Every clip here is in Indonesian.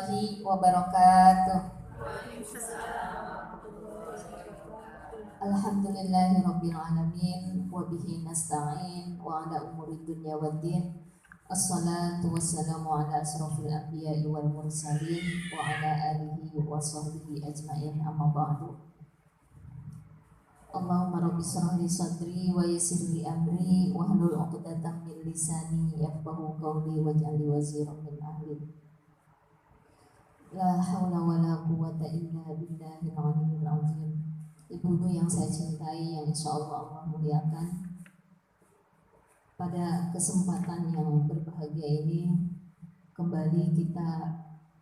warahmatullahi wabarakatuh. Alhamdulillahirabbil alamin wa bihi nasta'in wa ala umuri dunya waddin. Assalatu wassalamu ala asrofil anbiya'i wal mursalin wa ala alihi wa sahbihi ajma'in, amma ba'du. Allahumma rabbi shrah li sadri wa yassir li amri wa hlul 'uqdatam min lisani yafqahu qawli waj'al li waziran min ahli. La haula wala quwwata illa billahil aliyyil azim. Ibu-ibu yang saya cintai, yang insyaallah Allah muliakan, pada kesempatan yang berbahagia ini kembali kita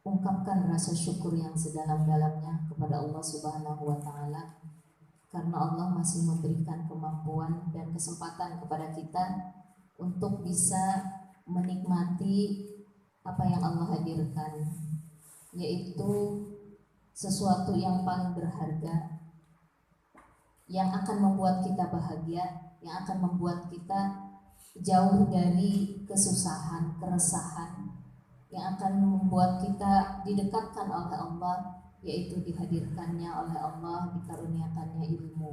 ungkapkan rasa syukur yang sedalam-dalamnya kepada Allah Subhanahu wa taala, karena Allah masih memberikan kemampuan dan kesempatan kepada kita untuk bisa menikmati apa yang Allah hadirkan, yaitu sesuatu yang paling berharga, yang akan membuat kita bahagia, yang akan membuat kita jauh dari kesusahan, keresahan, yang akan membuat kita didekatkan oleh Allah, yaitu dihadirkannya oleh Allah, dikaruniakannya ilmu.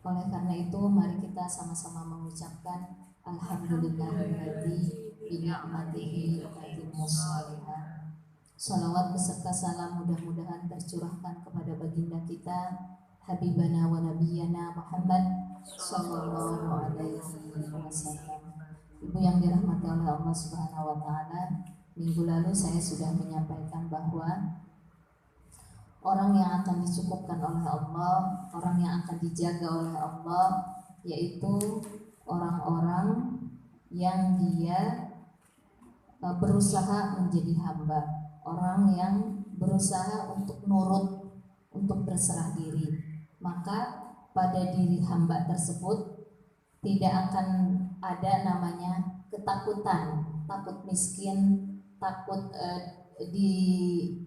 Oleh karena itu, mari kita sama-sama mengucapkan Alhamdulillahilladzi bi ni'matihi tatimmus shalihat. Salawat beserta salam mudah-mudahan tercurahkan kepada baginda kita, Habibana wa Nabiyana Muhammad sallallahu alaihi wasallam. Ibu yang dirahmati oleh Allah Subhanahu wa taala, minggu lalu saya sudah menyampaikan bahwa orang yang akan dicukupkan oleh Allah, orang yang akan dijaga oleh Allah, yaitu orang-orang yang dia berusaha menjadi hamba, orang yang berusaha untuk nurut, untuk berserah diri. Maka pada diri hamba tersebut tidak akan ada namanya ketakutan, takut miskin, takut dijahilin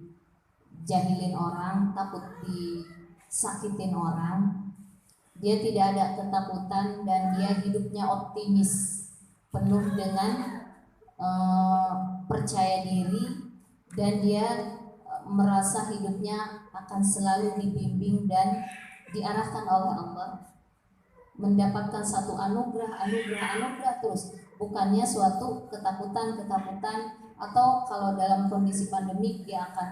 orang, takut disakitin orang. Dia tidak ada ketakutan dan dia hidupnya optimis, penuh dengan percaya diri, dan dia merasa hidupnya akan selalu dibimbing dan diarahkan oleh Allah, mendapatkan satu anugerah terus, bukannya suatu ketakutan, atau kalau dalam kondisi pandemik dia akan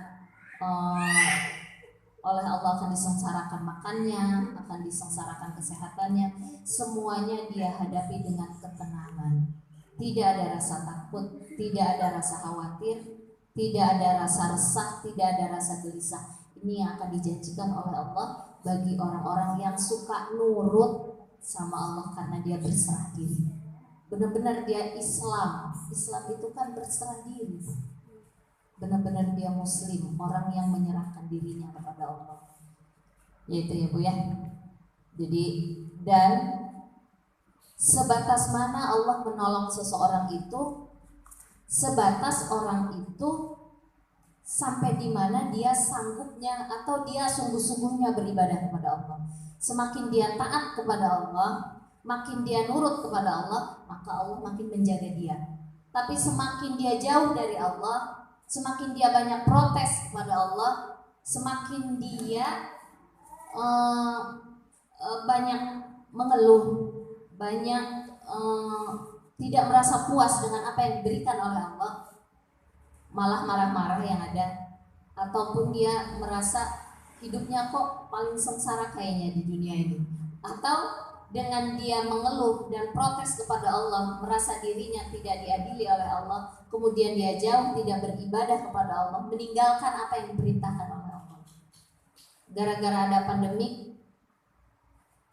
oleh Allah akan disengsarakan makannya, akan disengsarakan kesehatannya. Semuanya dia hadapi dengan ketenangan. Tidak ada rasa takut, tidak ada rasa khawatir, tidak ada rasa resah, tidak ada rasa gelisah. Ini yang akan dijanjikan oleh Allah bagi orang-orang yang suka nurut sama Allah karena dia berserah diri. Benar-benar dia Islam itu kan berserah diri. Benar-benar dia Muslim, orang yang menyerahkan dirinya kepada Allah. Yaitu ya Bu ya. Jadi, dan sebatas mana Allah menolong seseorang itu, sebatas orang itu sampai di mana dia sanggupnya atau dia sungguh-sungguhnya beribadah kepada Allah. Semakin dia taat kepada Allah, makin dia nurut kepada Allah, maka Allah makin menjaga dia. Tapi semakin dia jauh dari Allah, semakin dia banyak protes kepada Allah, semakin dia banyak mengeluh, banyak tidak merasa puas dengan apa yang diberikan oleh Allah, malah marah-marah yang ada, ataupun dia merasa hidupnya kok paling sengsara kayaknya di dunia ini, atau dengan dia mengeluh dan protes kepada Allah, merasa dirinya tidak diadili oleh Allah, kemudian dia jauh tidak beribadah kepada Allah, meninggalkan apa yang diperintahkan oleh Allah. Gara-gara ada pandemik,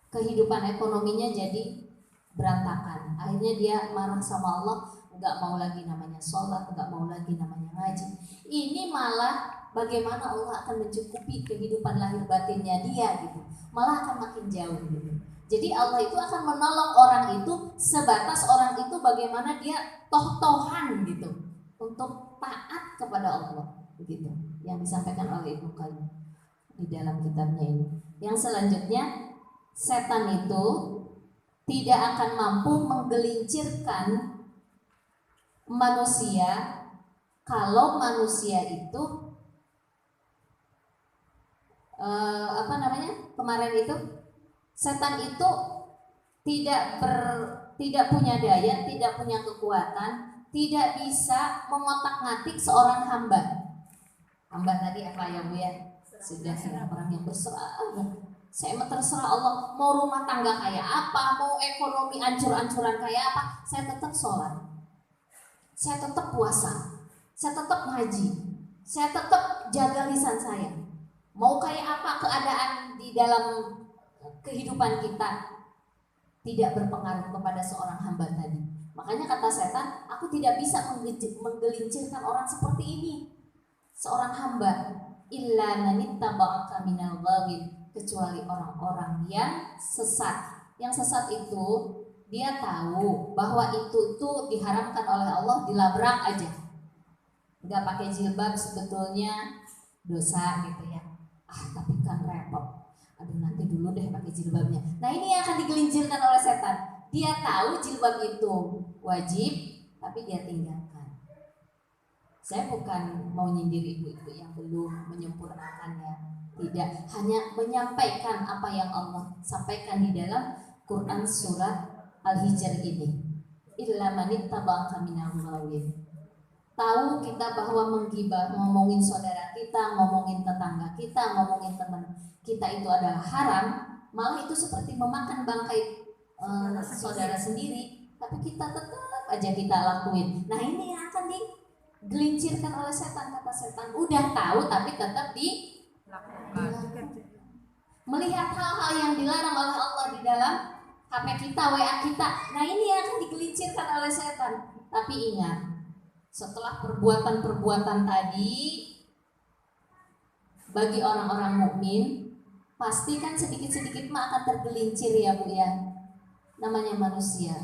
kehidupan ekonominya jadi berantakan. Akhirnya dia marah sama Allah, nggak mau lagi namanya sholat, nggak mau lagi namanya ngaji. Ini malah bagaimana Allah akan mencukupi kehidupan lahir batinnya dia gitu, malah akan makin jauh gitu. Jadi Allah itu akan menolong orang itu sebatas orang itu bagaimana dia toh-tohan gitu untuk taat kepada Allah, begitu yang disampaikan oleh Ibnu Qayyim di dalam kitabnya ini. Yang selanjutnya, setan itu tidak akan mampu menggelincirkan manusia Kalau manusia itu kemarin itu setan itu tidak punya daya, tidak punya kekuatan, tidak bisa mengotak-ngatik seorang hamba. Hamba tadi apa ya Bu ya? Sudah orang yang berserah. Saya terserah Allah, mau rumah tangga kayak apa, mau ekonomi ancur-ancuran kayak apa, saya tetap sholat, saya tetap puasa, saya tetap ngaji, saya tetap jaga lisan saya. Mau kayak apa keadaan di dalam kehidupan kita, tidak berpengaruh kepada seorang hamba tadi. Makanya kata setan, aku tidak bisa menggelincirkan orang seperti ini, seorang hamba, illa manittaba'aka minal ghawin, kecuali orang-orang yang sesat. Yang sesat itu dia tahu bahwa itu tuh diharamkan oleh Allah, dilabrak aja. Nggak pakai jilbab sebetulnya dosa gitu ya. Tapi kan repot. Aduh nanti dulu deh pakai jilbabnya. Nah ini yang akan digelincirkan oleh setan. Dia tahu jilbab itu wajib, tapi dia tinggalkan. Saya bukan mau nyindir ibu-ibu yang belum menyempurnakannya. Tidak, hanya menyampaikan apa yang Allah sampaikan di dalam Quran surat Al-Hijr ini. Illa manittaba'aka minal ghawin. Tahu kita bahwa menggibah, ngomongin saudara kita, ngomongin tetangga kita, ngomongin teman kita itu adalah haram, malah itu seperti memakan bangkai saudara sendiri, tapi kita tetap aja kita lakuin. Nah ini yang akan digelincirkan oleh setan, kata setan. Udah tahu tapi tetap melihat hal-hal yang dilarang oleh Allah di dalam HP kita, WA kita. Nah ini yang akan digelincirkan oleh setan. Tapi ingat, setelah perbuatan-perbuatan tadi, bagi orang-orang mukmin pasti kan sedikit-sedikit mah akan tergelincir ya Bu ya. Namanya manusia.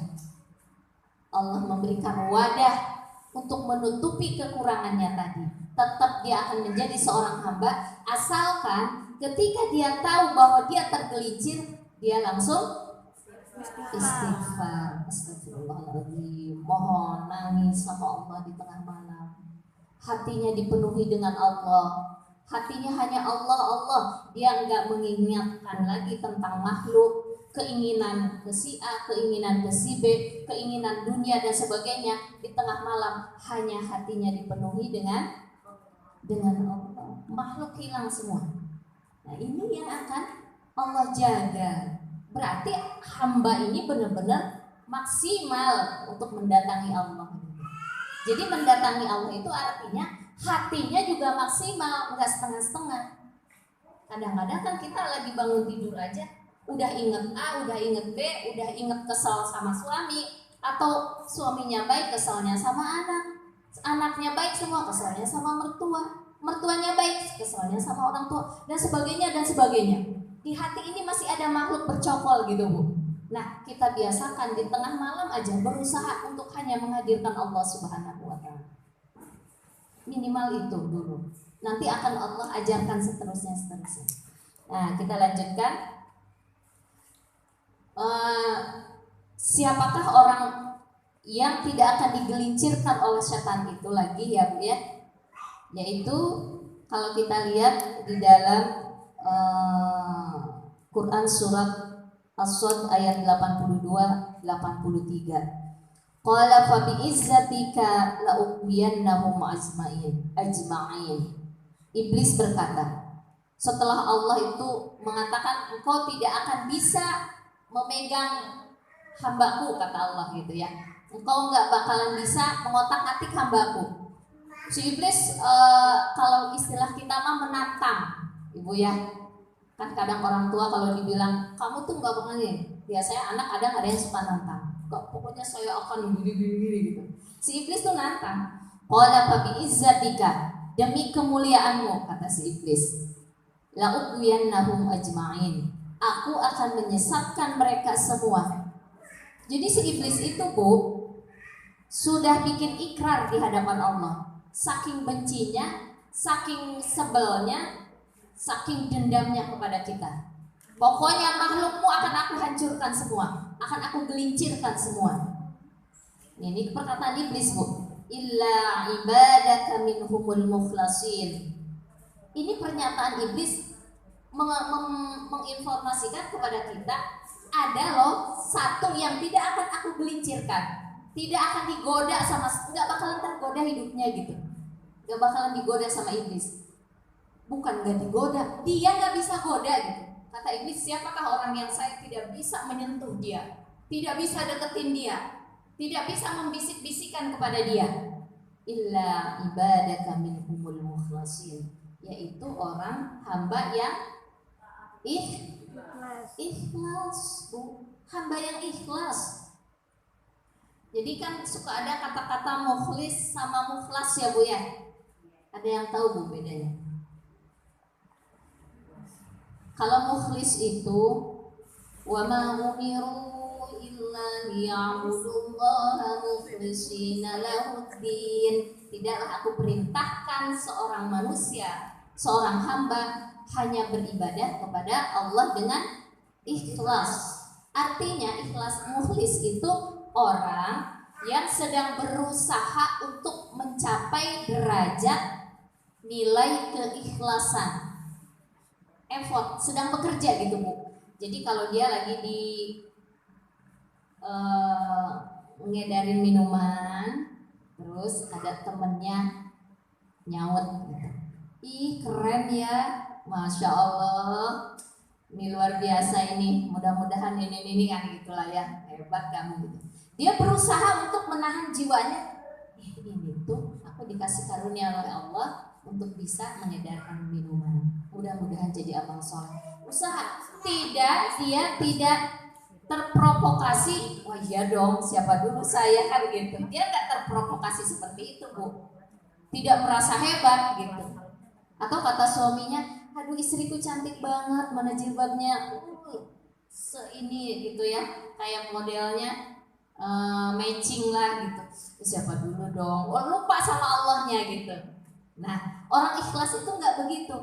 Allah memberikan wadah untuk menutupi kekurangannya tadi. Tetap dia akan menjadi seorang hamba, asalkan ketika dia tahu bahwa dia tergelincir, dia langsung istighfar. Astagfirullahaladzim, mohon nangis sama Allah di tengah malam. Hatinya dipenuhi dengan Allah. Hatinya hanya Allah, Allah. Dia enggak mengingatkan lagi tentang makhluk, keinginan ke si A, keinginan ke si B, keinginan dunia dan sebagainya. Di tengah malam hanya hatinya dipenuhi dengan Allah. Makhluk hilang semua. Nah ini yang akan Allah jaga. Berarti hamba ini benar-benar maksimal untuk mendatangi Allah. Jadi mendatangi Allah itu artinya hatinya juga maksimal, enggak setengah-setengah. Kadang-kadang kan kita lagi bangun tidur aja udah inget A, udah inget B, udah inget kesel sama suami, atau suaminya baik keselnya sama anak, anaknya baik semua keselnya sama mertua, mertuanya baik keselnya sama orang tua, dan sebagainya dan sebagainya. Di hati ini masih ada makhluk bercokol gitu Bu. Nah kita biasakan di tengah malam aja berusaha untuk hanya menghadirkan Allah Subhanahu wa Ta'ala. Minimal itu dulu. Nanti akan Allah ajarkan seterusnya. Nah kita lanjutkan. Siapakah orang yang tidak akan digelincirkan oleh setan itu lagi ya Bu ya? Yaitu kalau kita lihat di dalam Quran surat As-Sad ayat 82-83. Qala fa bi'izzatika la uqwiyannahum ajma'in. Iblis berkata, setelah Allah itu mengatakan engkau tidak akan bisa memegang hambaku, kata Allah gitu ya. Engkau nggak bakalan bisa mengotak-atik hambaku. Si iblis kalau istilah kita mah menantang, Ibu ya. Kan kadang orang tua kalau dibilang kamu tuh nggak bakal nih. Biasanya anak ada yang suka nantang. Kok pokoknya saya akan gini gitu. Si iblis tuh nantang. Qala fa bi izzatika, demi kemuliaanmu, kata si iblis. La uqwiyannahum ajma'in. Aku akan menyesatkan mereka semua. Jadi si iblis itu Bu sudah bikin ikrar di hadapan Allah. Saking bencinya, saking sebelnya, saking dendamnya kepada kita. Pokoknya makhlukmu akan aku hancurkan semua, akan aku gelincirkan semua. Ini perkataan iblis Bu. illa ibadaka minhumul mukhlasin. Ini pernyataan iblis menginformasikan kepada kita, ada loh satu yang tidak akan aku gelincirkan, tidak akan digoda sama, nggak bakalan tergoda hidupnya gitu, nggak bakalan digoda sama iblis. Bukan nggak digoda, dia nggak bisa goda gitu. Kata iblis, siapakah orang yang saya tidak bisa menyentuh dia, tidak bisa deketin dia, tidak bisa membisik-bisikan kepada dia? Illa ibadaka minhumul mukhlasin, yaitu orang hamba yang ikhlas, Bu. Hamba yang ikhlas. Jadi kan suka ada kata-kata mukhlis sama mukhlas ya Bu ya. Ada yang tahu Bu bedanya? Kalau mukhlis itu wa ma umiru illa liya'budullaha mukhlishina lahuddin. Tidaklah aku perintahkan seorang manusia, seorang hamba hanya beribadah kepada Allah dengan ikhlas. Artinya ikhlas, mukhlis itu orang yang sedang berusaha untuk mencapai derajat nilai keikhlasan, effort, sedang bekerja gitu Bu. Jadi kalau dia lagi di ngedarin minuman, terus ada temennya nyaut gitu, ih keren ya, Masya Allah, ini luar biasa ini, mudah-mudahan ini kan gitulah ya, hebat kamu gitu. Dia berusaha untuk menahan jiwanya, ini tuh aku dikasih karunia oleh Allah untuk bisa mengedarkan minuman, mudah-mudahan jadi amal soleh. Usaha, dia tidak terprovokasi, wah iya dong, siapa dulu saya kan gitu. Dia nggak terprovokasi seperti itu Bu, tidak merasa hebat gitu. Atau kata suaminya, aduh istriku cantik banget, mana jilbabnya seini gitu ya, kayak modelnya matching lah gitu. Siapa dulu dong, oh lupa sama Allahnya gitu. Nah orang ikhlas itu nggak begitu.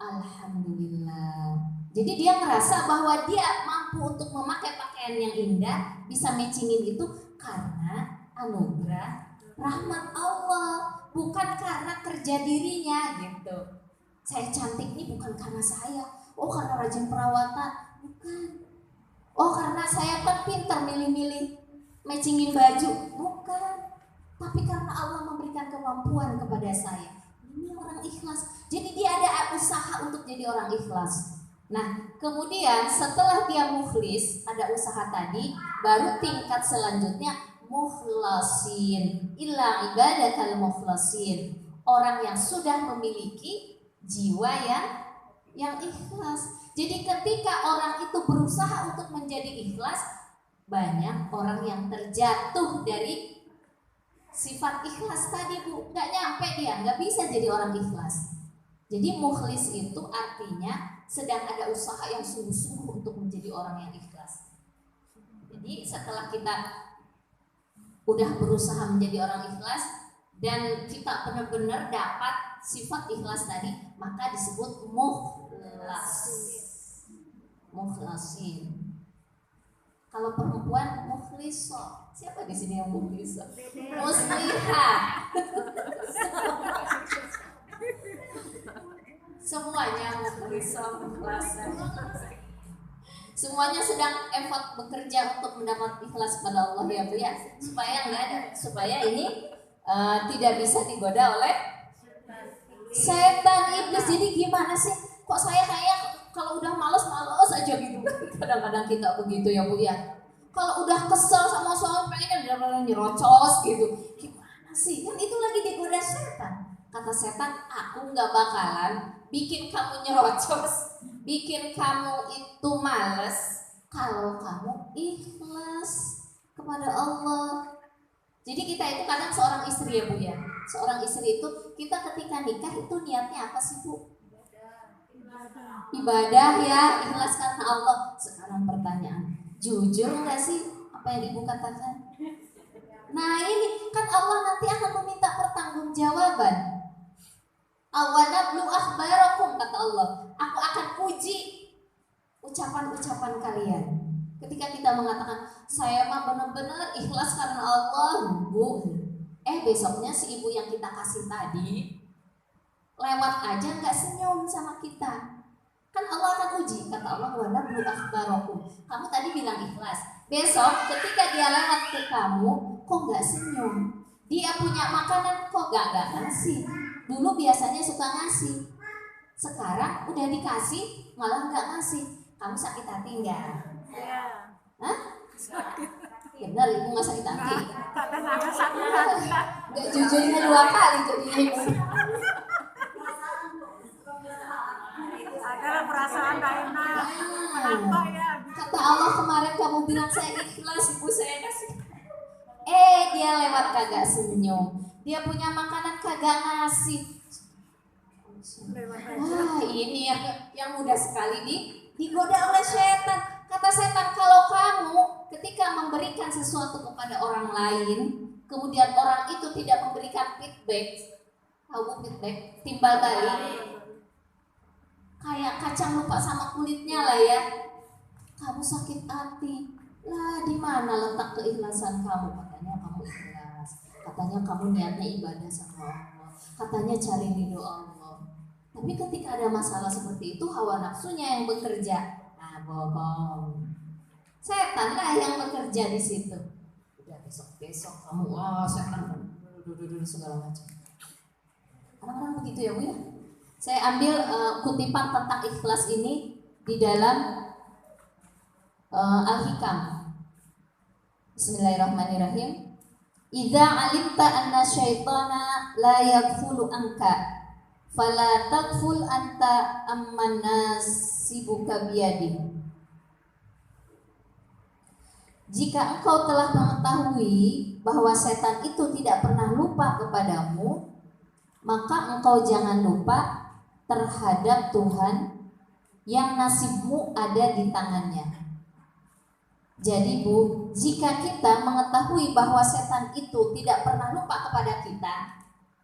Alhamdulillah. Jadi dia merasa bahwa dia mampu untuk memakai pakaian yang indah, bisa matchingin itu karena anugerah rahmat Allah, bukan karena kerja dirinya gitu. Saya cantik ini bukan karena saya, oh karena rajin perawatan, bukan. Oh karena saya kan pintar milih-milih matchingin baju, bukan. Tapi karena Allah memberikan kemampuan kepada saya. Ini orang ikhlas. Jadi dia ada usaha untuk jadi orang ikhlas. Nah, kemudian setelah dia mukhlis, ada usaha tadi, baru tingkat selanjutnya mukhlasin. Illa ibadakal mukhlasin. Orang yang sudah memiliki jiwa yang ikhlas. Jadi ketika orang itu berusaha untuk menjadi ikhlas, banyak orang yang terjatuh dari sifat ikhlas tadi Bu, nggak nyampe dia, nggak bisa jadi orang ikhlas. Jadi mukhlis itu artinya sedang ada usaha yang sungguh-sungguh untuk menjadi orang yang ikhlas. Jadi setelah kita udah berusaha menjadi orang ikhlas dan kita benar-benar dapat sifat ikhlas tadi, maka disebut mukhlas, mukhlasin. Kalau perempuan mukhlisah. Siapa di sini yang mukhlisah? Muslihah. Semuanya mukhlisah, mukhlasa. Semuanya sedang effort bekerja untuk mendapat ikhlas pada Allah ya Bu ya. Supaya ini tidak bisa digoda oleh setan iblis. Jadi gimana sih? Kok saya kayak kalau udah males aja gitu. Kadang-kadang kita begitu ya Bu ya. Kalau udah kesel sama suami pengen nyerocos gitu. Gimana sih? Kan itu lagi digoda setan. Kata setan, aku nggak bakalan bikin kamu nyerocos, bikin kamu itu males kalau kamu ikhlas kepada Allah. Jadi kita itu kadang seorang istri ya Bu ya. Seorang istri itu kita ketika nikah itu niatnya apa sih Bu? Ibadah ya, ikhlas karena Allah. Sekarang pertanyaan, jujur nggak sih apa yang Ibu katakan? Nah ini kan Allah nanti akan meminta pertanggungjawaban. Awanablu akhbarakum, kata Allah, aku akan uji ucapan-ucapan kalian. Ketika kita mengatakan saya mah benar-benar ikhlas karena Allah, Bu, Besoknya si ibu yang kita kasih tadi lewat aja nggak senyum sama kita. Kan Allah akan uji, kata Allah, wa nablu akhbarakum. Kamu tadi bilang ikhlas. Besok ketika dia lewat ke kamu, kok nggak senyum? Dia punya makanan kok nggak ngasih? Dulu biasanya suka ngasih. Sekarang udah dikasih malah nggak ngasih. Kamu sakit hati nggak? Iya. Hah? Benar, ibu nggak sakit hati. Nggak jujurnya 2 kali jadi ibu. Ada perasaan gak enak. Kenapa ya? Kata Allah kemarin kamu bilang saya ikhlas, ibu saya kasih. Dia lewat kagak senyum. Dia punya makanan kagak ngasih. Ini yang mudah sekali digoda oleh setan. Kata setan, kalau kamu ketika memberikan sesuatu kepada orang lain, kemudian orang itu tidak memberikan feedback, tahu feedback, timbal balik, kayak kacang lupa sama kulitnya lah ya. Kamu sakit hati. Lah, di mana letak keikhlasan kamu? Katanya kamu ikhlas. Katanya kamu niatnya ibadah sama Allah. Katanya cari ridho Allah. Tapi ketika ada masalah seperti itu, hawa nafsunya yang bekerja. Nah, bohong. Setan lah yang bekerja di situ. Udah besok kamu setan segala macam. Orang-orang begitu ya Bu ya. Saya ambil kutipan tentang ikhlas ini di dalam Al-Hikam. Bismillahirrahmanirrahim. Idza alimta anna syaitana la yaghfulu anka fala taghful anta amman nasibuka biyadi. Jika engkau telah mengetahui bahwa setan itu tidak pernah lupa kepadamu, maka engkau jangan lupa terhadap Tuhan yang nasibmu ada di tangannya. Jadi Bu, jika kita mengetahui bahwa setan itu tidak pernah lupa kepada kita,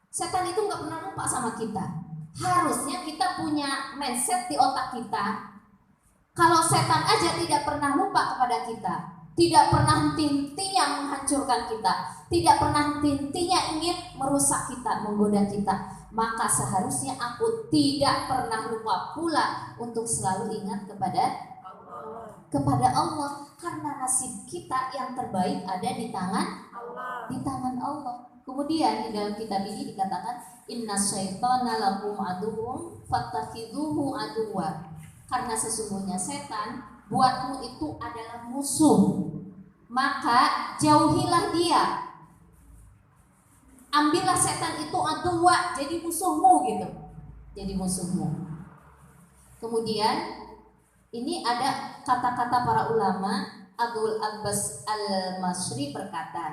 setan itu nggak pernah lupa sama kita. Harusnya kita punya mindset di otak kita, kalau setan aja tidak pernah lupa kepada kita, tidak pernah henti-hentinya menghancurkan kita, tidak pernah henti-hentinya ingin merusak kita, menggoda kita, maka seharusnya aku tidak pernah lupa pula untuk selalu ingat kepada Allah, karena nasib kita yang terbaik ada di tangan Allah. Kemudian di dalam kitab ini dikatakan inna syaitana lakum aduwwun fattakhidhuhu aduwwa, karena sesungguhnya setan buatmu itu adalah musuh, maka jauhilah dia. Ambillah setan itu aduwwa, jadi musuhmu gitu. Jadi musuhmu. Kemudian ini ada kata-kata para ulama. Abdul Abbas Al-Masri berkata,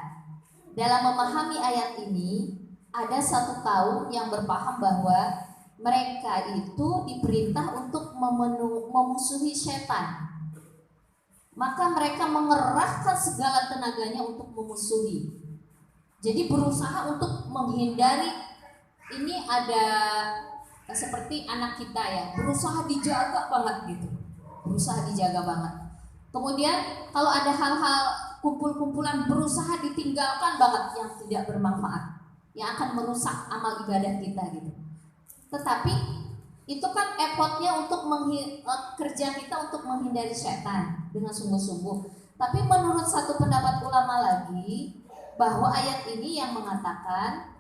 dalam memahami ayat ini ada satu kaum yang berpaham bahwa mereka itu diperintah untuk memusuhi setan. Maka mereka mengerahkan segala tenaganya untuk memusuhi. Jadi berusaha untuk menghindari. Ini ada seperti anak kita ya, berusaha dijaga banget gitu. Berusaha dijaga banget. Kemudian kalau ada hal-hal kumpul-kumpulan berusaha ditinggalkan banget yang tidak bermanfaat, yang akan merusak amal ibadah kita gitu. Tetapi itu kan effortnya untuk kerja kita untuk menghindari setan dengan sungguh-sungguh. Tapi menurut satu pendapat ulama lagi, bahwa ayat ini yang mengatakan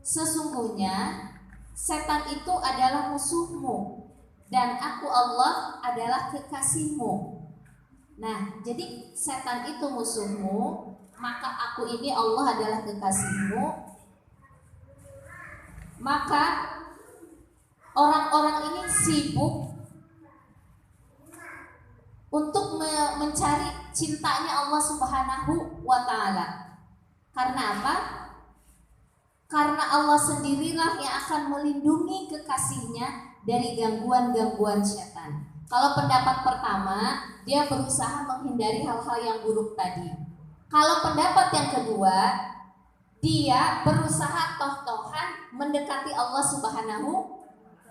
sesungguhnya setan itu adalah musuhmu dan aku Allah adalah kekasihmu. Nah, jadi setan itu musuhmu, maka aku ini Allah adalah kekasihmu. Maka orang-orang ini sibuk untuk mencari cintanya Allah Subhanahu wa ta'ala. Karena apa? Karena Allah sendirilah yang akan melindungi kekasihnya dari gangguan-gangguan setan. Kalau pendapat pertama, dia berusaha menghindari hal-hal yang buruk tadi. Kalau pendapat yang kedua, dia berusaha toh-tohan mendekati Allah Subhanahu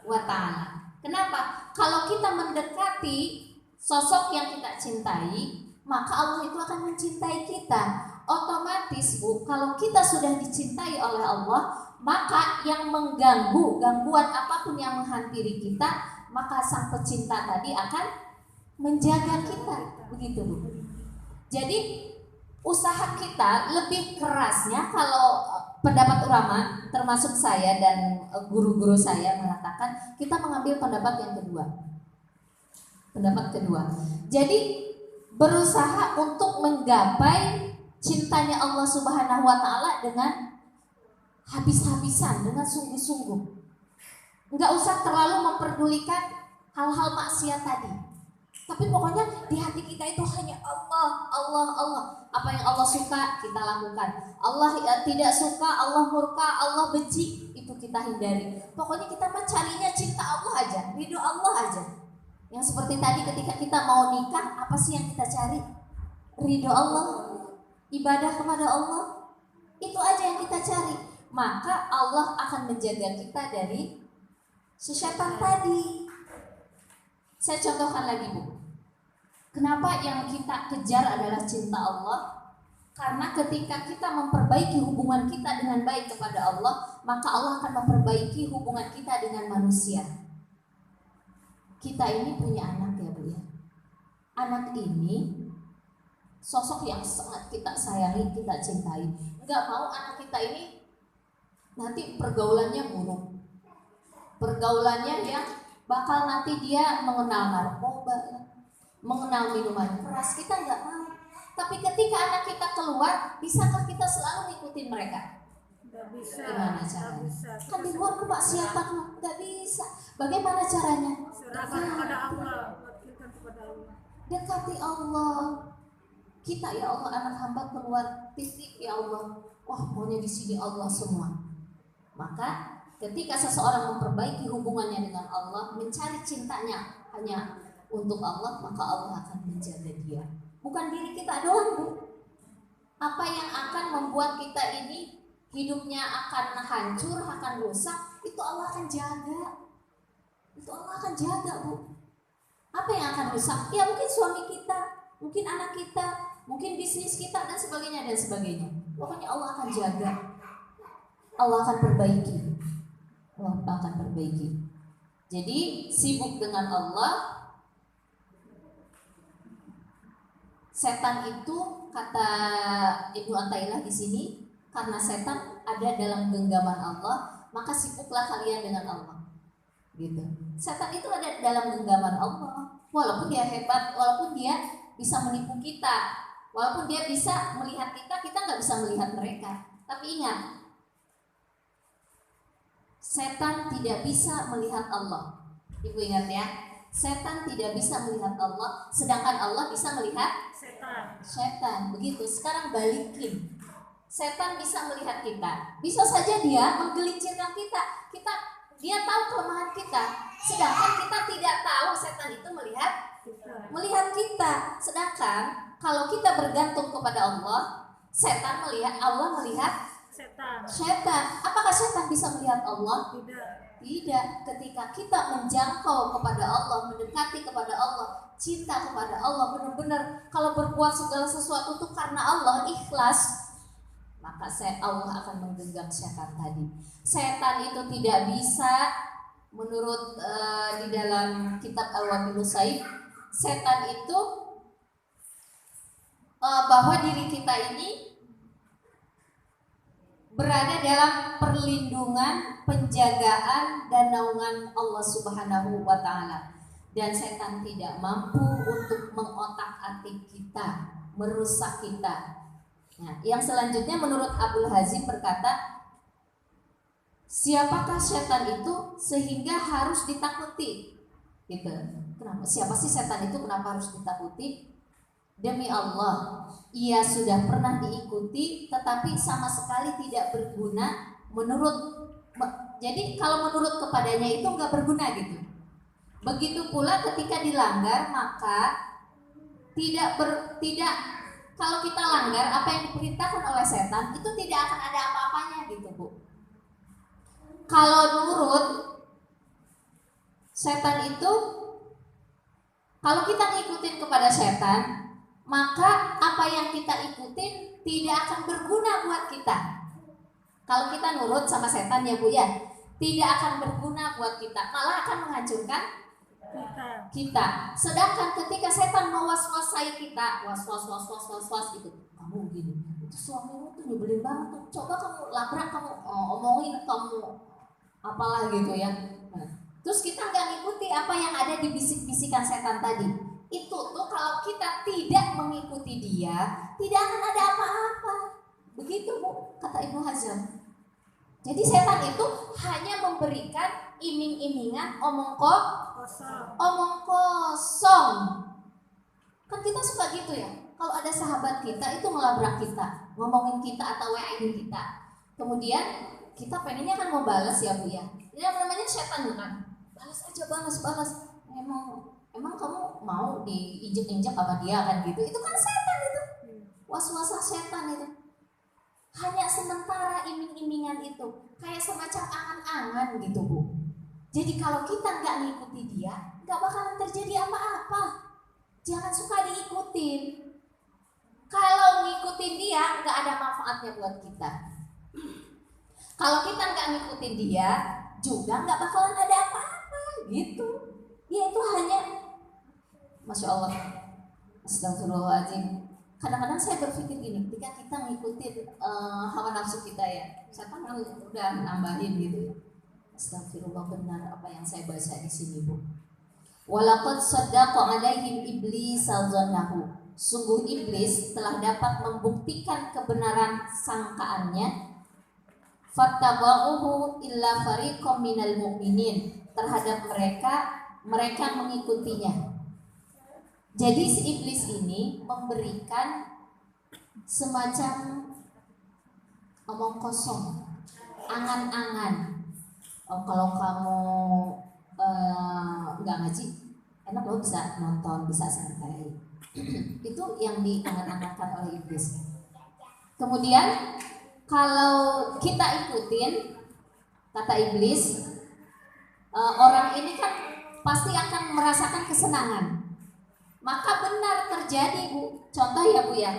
wa ta'ala. Kenapa? Kalau kita mendekati sosok yang kita cintai, maka Allah itu akan mencintai kita. otomatis Bu, kalau kita sudah dicintai oleh Allah, maka yang mengganggu, gangguan apapun yang menghampiri kita, maka sang pecinta tadi akan menjaga kita, begitu Bu. Jadi usaha kita lebih kerasnya, kalau pendapat ulama termasuk saya dan guru-guru saya mengatakan kita mengambil pendapat yang kedua. Pendapat kedua. Jadi berusaha untuk menggapai cintanya Allah Subhanahu wa taala dengan habis-habisan, dengan sungguh-sungguh. Enggak usah terlalu memperdulikan hal-hal maksiat tadi. Tapi pokoknya di hati kita itu hanya Allah, Allah, Allah. Apa yang Allah suka kita lakukan. Allah tidak suka, Allah murka, Allah benci, itu kita hindari. Pokoknya kita mah carinya cinta Allah aja, ridho Allah aja. Yang seperti tadi ketika kita mau nikah, apa sih yang kita cari? Ridho Allah, ibadah kepada Allah. Itu aja yang kita cari. Maka Allah akan menjaga kita dari si syaitan tadi. Saya contohkan lagi Bu. Kenapa yang kita kejar adalah cinta Allah? Karena ketika kita memperbaiki hubungan kita dengan baik kepada Allah, maka Allah akan memperbaiki hubungan kita dengan manusia. Kita ini punya anak ya Bu ya. Anak ini sosok yang sangat kita sayangi, kita cintai. Enggak mau anak kita ini nanti pergaulannya buruk. Pergaulannya yang bakal nanti dia mengenal narkoba, mengenal minuman keras, kita nggak mau. Tapi ketika anak kita keluar, bisakah kita selalu ngikutin mereka? Nggak bisa. Gimana caranya? Bisa. Kan di luar kemaksiatan, nggak bisa. Bagaimana caranya? Serahkan kepada Allah, wakilkan kepada Allah. Dekati Allah. Kita ya Allah, anak hamba keluar titik ya Allah. Wah, pokoknya di sini Allah semua. Maka ketika seseorang memperbaiki hubungannya dengan Allah, mencari cintanya hanya untuk Allah, maka Allah akan menjaga dia. Bukan diri kita doang Bu. Apa yang akan membuat kita ini hidupnya akan hancur, akan rusak, itu Allah akan jaga. Itu Allah akan jaga Bu. Apa yang akan rusak? Ya mungkin suami kita, mungkin anak kita, mungkin bisnis kita dan sebagainya dan sebagainya. Pokoknya Allah akan jaga. Allah akan perbaiki. Allah akan perbaiki. Jadi sibuk dengan Allah. Setan itu kata Ibnu Athaillah di sini, karena setan ada dalam genggaman Allah, maka sibuklah kalian dengan Allah. Gitu. Setan itu ada dalam genggaman Allah. Walaupun dia hebat, walaupun dia bisa menipu kita, walaupun dia bisa melihat kita, kita nggak bisa melihat mereka. Tapi ingat, setan tidak bisa melihat Allah. Ibu ingat ya, setan tidak bisa melihat Allah, sedangkan Allah bisa melihat setan. Begitu. Sekarang balikin. Setan bisa melihat kita. Bisa saja dia menggelincirkan kita. Dia tahu kelemahan kita, sedangkan kita tidak tahu setan itu melihat kita. Sedangkan kalau kita bergantung kepada Allah, setan melihat, Allah melihat setan. Apakah setan bisa melihat Allah? Tidak. Ketika kita menjangkau kepada Allah, mendekati kepada Allah, cinta kepada Allah, benar-benar kalau berbuat segala sesuatu itu karena Allah, ikhlas, maka Allah akan menggenggam setan tadi. Setan itu tidak bisa, menurut di dalam kitab Al-Wabilus Sayyid, setan itu bahwa diri kita ini berada dalam perlindungan, penjagaan dan naungan Allah Subhanahu wa taala. Dan setan tidak mampu untuk mengotak-atik kita, merusak kita. Nah, yang selanjutnya menurut Abdul Hazim berkata, siapakah setan itu sehingga harus ditakuti? Gitu. Kenapa? Siapa sih setan itu? Kenapa harus ditakuti? Demi Allah, ia sudah pernah diikuti, tetapi sama sekali tidak berguna. Jadi kalau menurut kepadanya itu nggak berguna gitu. Begitu pula ketika dilanggar, maka tidak kalau kita langgar apa yang diperintahkan oleh setan itu tidak akan ada apa-apanya gitu Bu. Kalau nurut setan itu, kalau kita ngikutin kepada setan, maka apa yang kita ikutin tidak akan berguna buat kita. Kalau kita nurut sama setan ya Bu ya, tidak akan berguna buat kita, malah akan menghancurkan kita. Sedangkan ketika setan mewas-wasai kita, was gitu, kamu gini, itu suamimu tuh nyebelin banget tuh, coba kamu labrak, kamu omongin, kamu apalah gitu ya. Nah, terus kita nggak ngikuti apa yang ada di bisik-bisikan setan tadi. Itu tuh kalau kita tidak mengikuti dia, tidak akan ada apa-apa. Begitu Bu, kata Ibnu Hazm. Jadi setan itu hanya memberikan iming-imingan, omong kosong. Kan kita suka gitu ya. Kalau ada sahabat kita itu ngelabrak kita, ngomongin kita atau WA-in kita, kemudian kita pengennya kan mau balas ya Bu ya. Ini namanya setan kan. Balas aja, balas. Emang kamu mau diinjek-injek sama dia kan gitu. Itu kan setan itu. Was-wasah setan itu. Hanya sementara iming-imingan itu, kayak semacam angan-angan gitu Bu. Jadi kalau kita nggak ngikuti dia, nggak bakalan terjadi apa-apa. Jangan suka diikutin. Kalau ngikutin dia, nggak ada manfaatnya buat kita. Kalau kita nggak ngikutin dia, juga nggak bakalan ada apa-apa gitu. Dia itu hanya, Masya Allah, astagfirullahaladzim. Kadang-kadang saya berpikir gini, ketika kita ngikutin hawa nafsu kita ya, saya kan udah nambahin gitu ya. Astagfirullah, benar apa yang saya baca di sini Bu. Walaqad saddaqa alaihim iblis al-zannahu. Sungguh iblis telah dapat membuktikan kebenaran sangkaannya. Fattaba'uhu illa fariqam minal mu'minin. Terhadap mereka mengikutinya. Jadi si iblis ini memberikan semacam omong kosong, angan-angan. Kalau kamu nggak ngaji, enak lo bisa nonton, bisa santai. Itu yang diangan-angankan oleh iblis. Kemudian kalau kita ikutin kata iblis, orang ini kan pasti akan merasakan kesenangan. Maka benar terjadi Bu. Contoh ya Bu ya.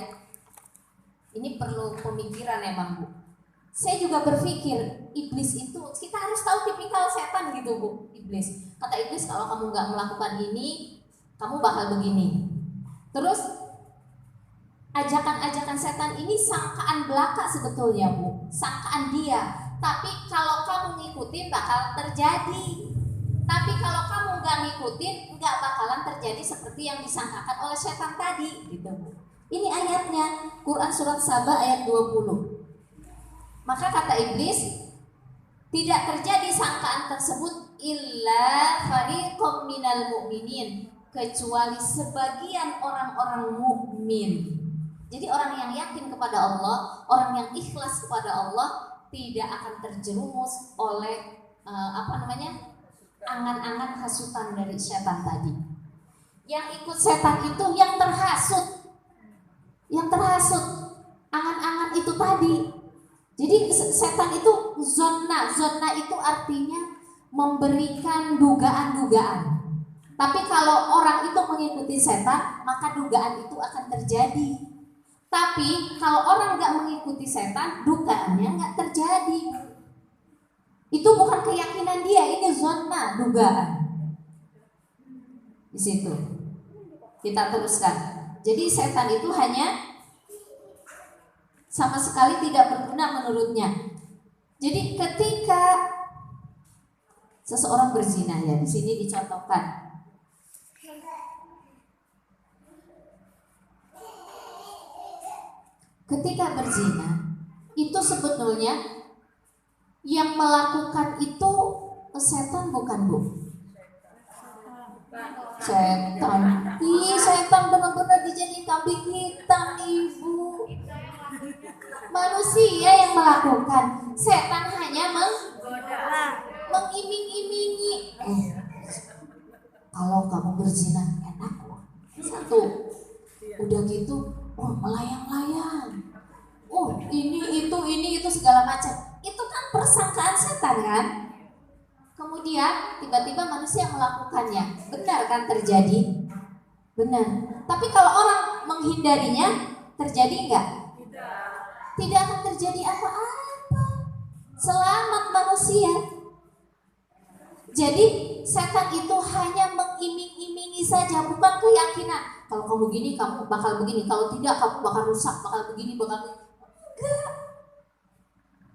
Ini perlu pemikiran emang Bu. Saya juga berpikir iblis itu, kita harus tahu tipikal setan gitu Bu. Iblis. Kata iblis, kalau kamu nggak melakukan ini, kamu bakal begini. Terus ajakan-ajakan setan ini sangkaan belaka sebetulnya Bu. Sangkaan dia. Tapi kalau kamu ngikutin bakal terjadi. Tapi kalau kamu nggak ngikutin, nggak bakalan terjadi seperti yang disangkakan oleh setan tadi, gitu Bu. Ini ayatnya, Quran surat Saba ayat 20. Maka kata iblis, tidak terjadi sangkaan tersebut illa fariqam minal mu'minin, kecuali sebagian orang-orang mukmin. Jadi orang yang yakin kepada Allah, orang yang ikhlas kepada Allah, tidak akan terjerumus oleh angan-angan hasutan dari setan tadi. Yang ikut setan itu yang terhasut. Yang terhasut angan-angan itu tadi. Jadi setan itu zonna itu artinya memberikan dugaan-dugaan. Tapi kalau orang itu mengikuti setan, maka dugaan itu akan terjadi. Tapi kalau orang nggak mengikuti setan, dugaannya nggak terjadi. Itu bukan keyakinan dia, ini zonna, dugaan. Di situ kita teruskan. Jadi setan itu hanya sama sekali tidak berguna menurutnya. Jadi ketika seseorang berzina, ya di sini dicontohkan. Ketika berzina, itu sebetulnya yang melakukan itu setan bukan Bu? Setan. Ih, setan benar-benar dijadiin kambing hitam Ibu. Manusia yang melakukan, setan hanya mengiming-imingi. Kalau kamu berzina enak loh. Satu. Udah gitu, melayang-layang. Ini itu segala macam. Itu kan persangkaan setan kan? Kemudian tiba-tiba manusia melakukannya. Benar kan terjadi? Benar. Tapi kalau orang menghindarinya, terjadi enggak? Tidak. Tidak akan terjadi apa-apa. Selamat manusia. Jadi setan itu hanya mengiming-imingi saja, bukan keyakinan. Kalau kamu gini, kamu bakal begini. Kalau tidak, kamu bakal rusak, bakal begini, bakal begini. Enggak.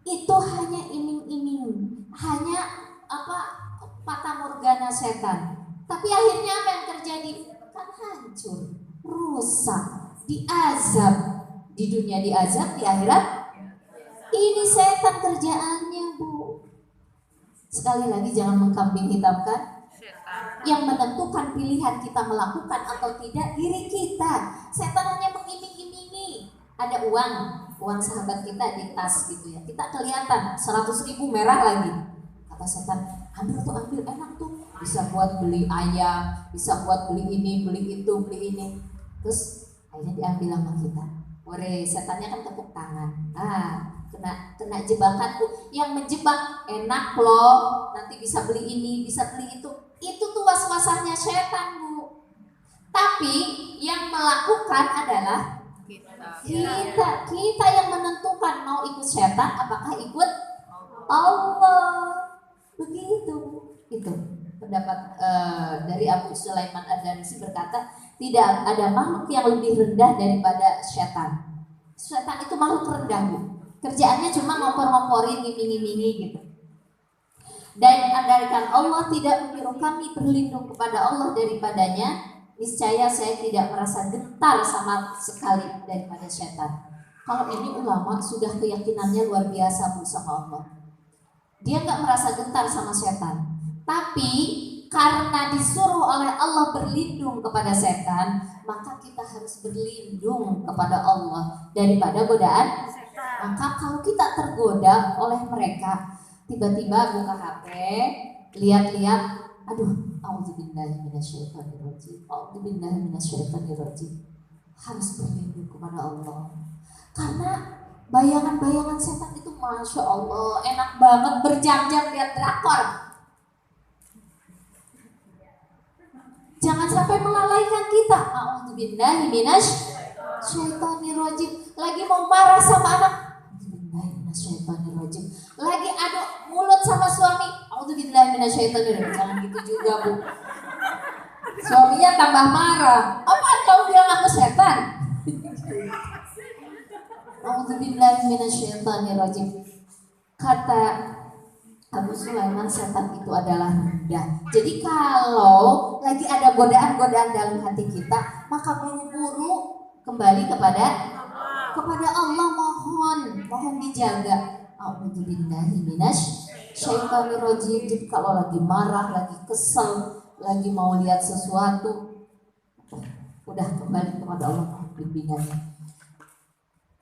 Itu hanya iming-iming, hanya apa, fata morgana setan. Tapi akhirnya apa yang terjadi? Kan hancur, rusak, diazab. Di dunia diazab, di akhirat ini setan kerjaannya, Bu. Sekali lagi jangan mengkambing hitamkan. Setan. Yang menentukan pilihan kita melakukan atau tidak diri kita. Setan hanya mengiming-imingi. Ada uang sahabat kita di tas gitu ya. Kita kelihatan 100.000 merah lagi. Kata setan, ambil tuh, ambil, enak tuh. Bisa buat beli ayam, bisa buat beli ini, beli itu, beli ini. Terus akhirnya diambil sama kita. Ore, setannya kan tepuk tangan. Kena jebakan tuh. Yang menjebak, enak loh, nanti bisa beli ini, bisa beli itu. Itu tuh was-wasanya setan, Bu. Tapi yang melakukan adalah kita yang menentukan mau ikut setan apakah ikut Allah. Begitu. Itu pendapat dari Abu Sulaiman Ad-Darsi berkata, tidak ada makhluk yang lebih rendah daripada setan. Setan itu makhluk rendah, Bu. Kerjaannya cuma ngompor-ngomporin, ngiming-ngimingi gitu. Dan andaikan Allah tidak menyuruh kami berlindung kepada Allah daripadanya, niscaya saya tidak merasa gentar sama sekali daripada setan. Kalau ini ulama sudah keyakinannya luar biasa, Bu, sama Allah. Dia nggak merasa gentar sama setan. Tapi karena disuruh oleh Allah berlindung kepada setan, maka kita harus berlindung kepada Allah daripada godaan. Maka kalau kita tergoda oleh mereka, tiba-tiba buka HP, lihat-lihat, aduh, auzubillahi minasyaitonirrajim, auzubillahi minasyaitonirrajim. Harus berlindung kepada Allah. Karena bayangan-bayangan setan itu, masya Allah, enak banget berjam-jam lihat drakor. Jangan sampai melalaikan kita. Auzubillahi minasyaitonirrajim. Lagi mau marah sama anak, auzubillahi minasyaitonirrajim. Lagi adu mulut sama suami, auzubillahi minasyaitonirrajim. Jangan gitu juga, Bu. Suaminya tambah marah. Apaan kamu bilang aku setan? Auzubillahi minasyaitonirrajim. Kata Abu Sulaiman, setan itu adalah rendah. Jadi kalau lagi ada godaan-godaan dalam hati kita, maka buru-buru kembali kepada Allah, mohon dijaga. Auzubillahi minasyaitonirrajim. Jadi kalau lagi marah, lagi kesel, lagi mau lihat sesuatu, udah kembali kepada Allah bimbingannya.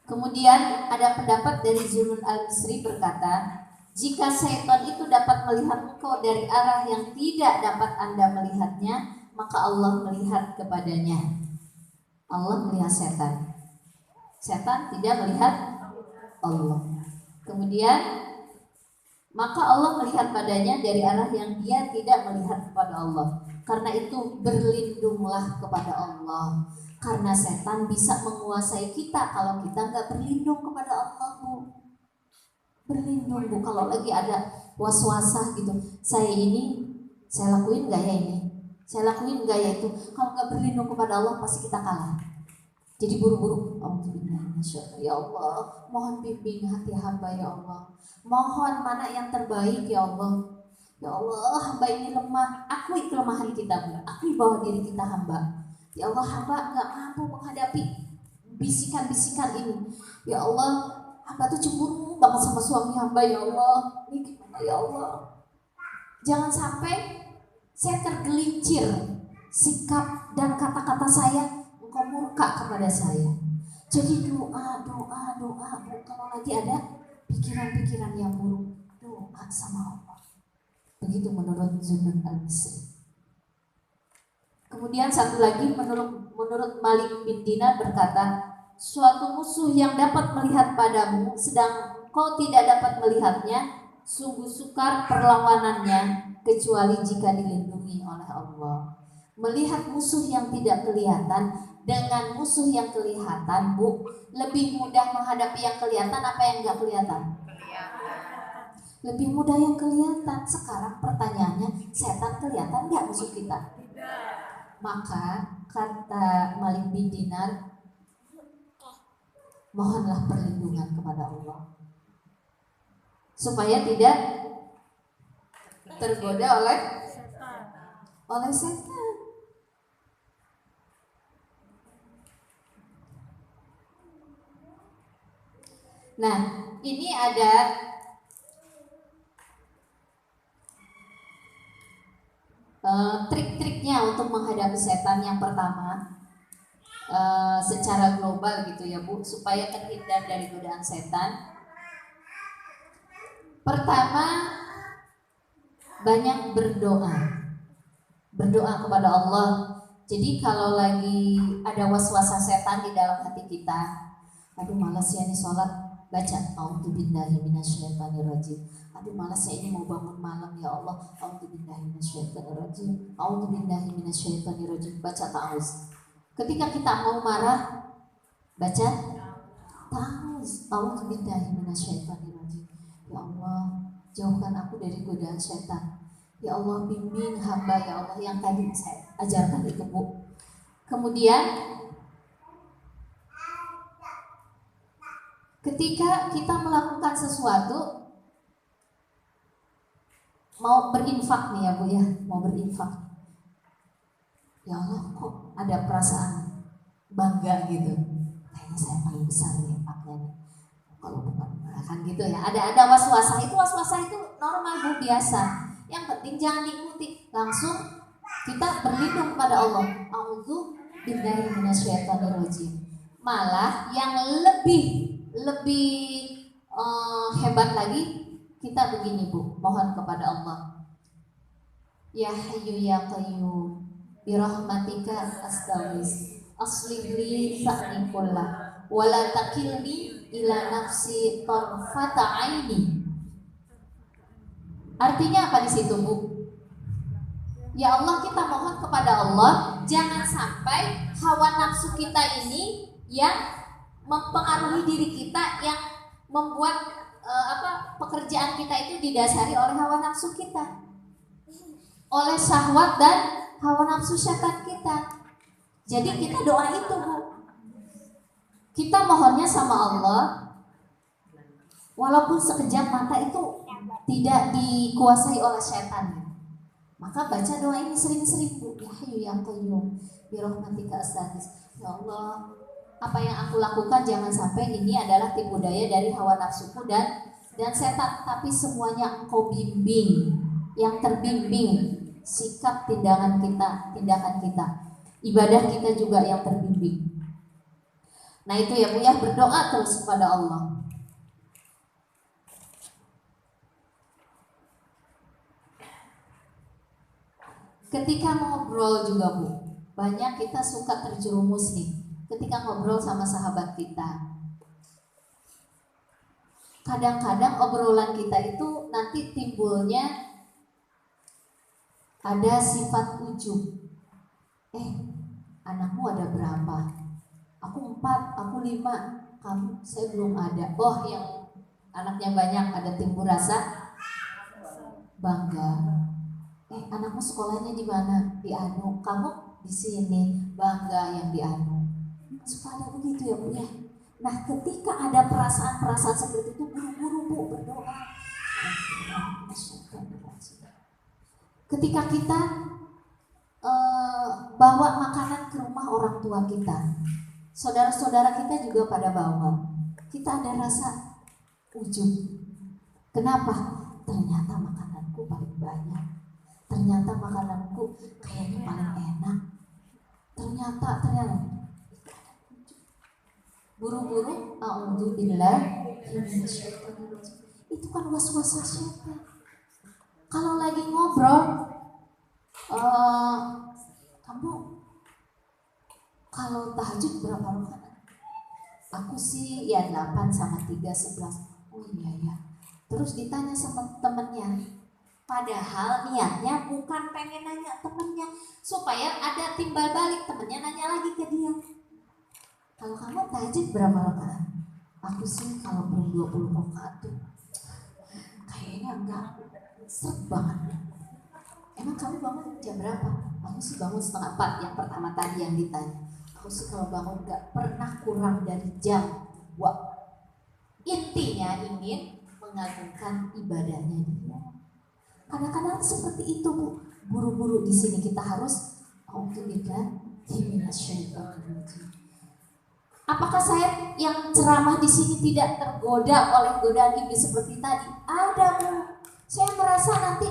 Kemudian ada pendapat dari Zunnun al-Misri berkata, jika setan itu dapat melihat engkau dari arah yang tidak dapat Anda melihatnya, maka Allah melihat kepadanya. Allah melihat setan. Setan tidak melihat Allah. Kemudian maka Allah melihat padanya dari arah yang dia tidak melihat kepada Allah. Karena itu berlindunglah kepada Allah. Karena setan bisa menguasai kita kalau kita nggak berlindung kepada Allah, Bu. Berlindung, Bu. Kalau lagi ada was-wasah gitu, saya lakuin nggak ya ini, saya lakuin nggak ya itu. Kalau nggak berlindung kepada Allah pasti kita kalah. Jadi buru-buru, ya Allah, mohon bimbing hati hamba ya Allah, mohon mana yang terbaik ya Allah. Ya Allah, hamba ini lemah, akui kelemahan kita, Bu. Akui bahwa diri kita hamba. Ya Allah, hamba nggak mampu menghadapi bisikan-bisikan ini. Ya Allah, hamba tuh cemburu banget sama suami hamba ya Allah. Ini gimana ya Allah? Jangan sampai saya tergelincir sikap dan kata-kata saya, engkau murka kepada saya. Jadi doa. Kalau lagi ada pikiran-pikiran yang buruk, doa sama Allah. Begitu menurut Zunnun al-Misri. Kemudian satu lagi menurut Malik bin Dinar berkata, suatu musuh yang dapat melihat padamu sedang kau tidak dapat melihatnya, sungguh sukar perlawanannya kecuali jika dilindungi oleh Allah. Melihat musuh yang tidak kelihatan dengan musuh yang kelihatan, Bu, lebih mudah menghadapi yang kelihatan apa yang nggak kelihatan? Lebih mudah yang kelihatan. Sekarang pertanyaannya, setan kelihatan nggak musuh kita? Maka kata Malik bin Dinar, mohonlah perlindungan kepada Allah supaya tidak tergoda oleh setan. Nah, ini ada trik-triknya untuk menghadapi setan. Yang pertama, secara global gitu ya Bu, supaya terhindar dari godaan setan. Pertama, banyak berdoa kepada Allah. Jadi kalau lagi ada was-wasa setan di dalam hati kita, aduh malas ya nih sholat, baca a'udzubillahi minasyaitonirrajim. Aduh malas ya ini mau bangun malam, ya Allah, a'udzubillahi minasyaitonirrajim, a'udzubillahi minasyaitonirrajim, baca ta'awuz. Ketika kita mau marah, baca ta'awuz, a'udzubillahi minasyaitonirrajim. Ya Allah, jauhkan aku dari godaan setan. Ya Allah, bimbing hamba, ya Allah, yang tadi saya ajarkan itu Bu. Kemudian ketika kita melakukan sesuatu, mau berinfak nih ya Bu ya, mau berinfak, ya Allah kok ada perasaan bangga gitu, kayaknya saya paling besar nih infaknya nih, kalau bukan kan gitu ya, ada was-wasa itu normal Bu, biasa. Yang penting jangan diikuti, langsung kita berlindung kepada Allah, a'udzubillahi minasyaitonirrajim. Malah yang lebih hebat lagi, kita begini Bu, mohon kepada Allah, ya hayyu ya qayyum birahmatika astaghis aslih li sa'ni kullah wala takilni ila nafsi tarfata aini. Artinya apa di situ Bu? Ya Allah, kita mohon kepada Allah, jangan sampai hawa nafsu kita ini yang mempengaruhi diri kita, yang membuat pekerjaan kita itu didasari oleh hawa nafsu kita, oleh syahwat dan hawa nafsu syaitan kita. Jadi kita doa itu Bu, kita mohonnya sama Allah, walaupun sekejap mata itu tidak dikuasai oleh setan. Maka baca doa ini sering-sering Bu, ya hayyu ya qayyum birahmatika astaghis. Ya Allah, apa yang aku lakukan jangan sampai ini adalah tipu daya dari hawa nafsuku dan setan, tapi semuanya Engkau bimbing, yang terbimbing sikap tindakan kita, ibadah kita juga yang terbimbing. Nah itu ya Bu ya, berdoa terus kepada Allah. Ketika ngobrol juga Bu, banyak kita suka terjerumus nih ketika ngobrol sama sahabat kita. Kadang-kadang obrolan kita itu nanti timbulnya ada sifat ujub. Anakmu ada berapa? Aku 4, aku 5, kamu saya belum ada. Oh, yang anaknya banyak, ada timbul rasa bangga. Anakmu sekolahnya di mana? Di Anu. Kamu di sini, bangga yang di Anu. Suka ada begitu ya Bu ya. Nah, ketika ada perasaan-perasaan seperti itu, buru-buru Bu berdoa. Ketika kita bawa makanan ke rumah orang tua kita, saudara-saudara kita juga pada bawa, kita ada rasa ujub. Kenapa? Ternyata makananku paling banyak. Ternyata makananku kayaknya paling enak. Ternyata buru-buru a'udzubillah. Itu kan was-was syaitan. Kalau lagi ngobrol, kamu kalau tahajud berapa rakaat? Aku sih ya 8 sama 3 11. Oh iya ya. Terus ditanya sama temennya, Padahal niatnya bukan pengen nanya temennya supaya ada timbal balik, temennya nanya lagi ke dia. Kalau kamu tahajud berapa rakaat? Aku sih kalau belum 20 rakaat tuh kayaknya enggak, seret banget. Emang kamu bangun jam berapa? Aku sih bangun 3:30 yang pertama tadi yang ditanya. Aku sih kalau bangun enggak pernah kurang dari jam 2. Intinya ingin mengagungkan ibadahnya dia. Kadang-kadang seperti itu Bu. Buru-buru di sini kita harus apakah saya yang ceramah di sini tidak tergoda oleh godaan iblis seperti tadi? Ada Bu. Saya merasa nanti,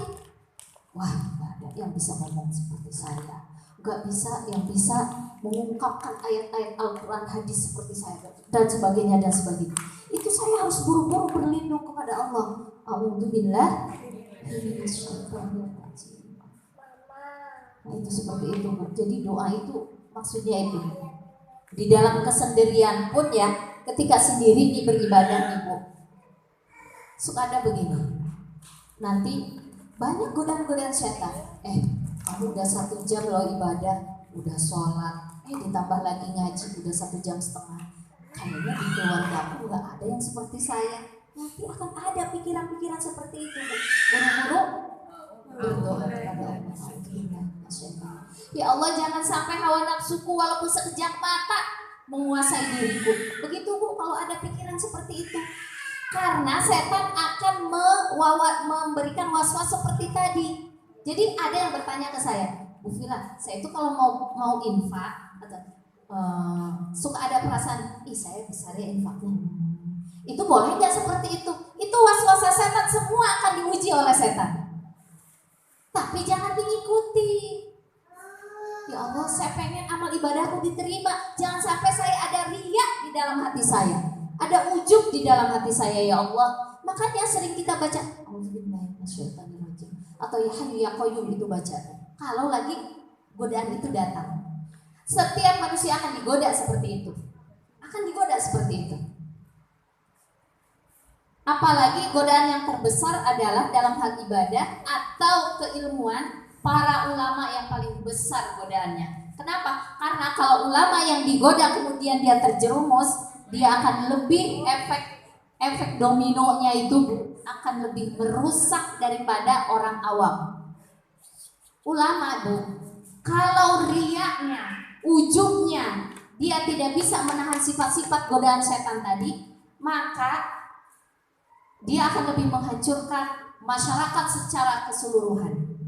wah nggak ada yang bisa ngomong seperti saya, nggak bisa yang bisa mengungkapkan ayat-ayat Al-Quran, hadis seperti saya dan sebagainya dan sebagainya. Itu saya harus buru-buru berlindung kepada Allah. A'udzubillah. Nah itu seperti itu Bu. Jadi doa itu maksudnya itu di dalam kesendirian pun ya, ketika sendiri nih beribadah nih Bu, suka ada begini, nanti banyak godaan-godaan setan. Kamu udah 1 jam loh ibadah, udah sholat, ditambah lagi ngaji udah 1,5 jam. Kayaknya di keluarga aku nggak ada yang seperti saya. Nanti akan ada pikiran-pikiran seperti itu. Buru-buru berdoa kepada Allah. Ya Allah, jangan sampai hawa nafsuku walaupun sekejap mata menguasai diriku. Begitu Bu, kalau ada pikiran seperti itu. Karena setan akan memberikan was-was seperti tadi. Jadi ada yang bertanya ke saya, Bu Vila, saya itu kalau mau infak atau suka ada perasaan, saya besar ya infaknya. Itu boleh nggak seperti itu? Itu was-was setan, semua akan diuji oleh setan. Tapi jangan diikuti. Ya Allah, saya pengen amal ibadahku diterima. Jangan sampai saya ada riya di dalam hati saya, ada ujub di dalam hati saya ya Allah. Makanya sering kita baca atau ya Hayyu ya Qayyum itu baca. Kalau lagi godaan itu datang, setiap manusia akan digoda seperti itu. Akan digoda seperti itu. Apalagi godaan yang terbesar adalah dalam hal ibadah atau keilmuan, para ulama yang paling besar godaannya. Kenapa? Karena kalau ulama yang digoda kemudian dia terjerumus, dia akan lebih efek dominonya itu akan lebih merusak daripada orang awam. Ulama Bu, kalau riyaknya, ujubnya, dia tidak bisa menahan sifat-sifat godaan setan tadi, maka dia akan lebih menghancurkan masyarakat secara keseluruhan.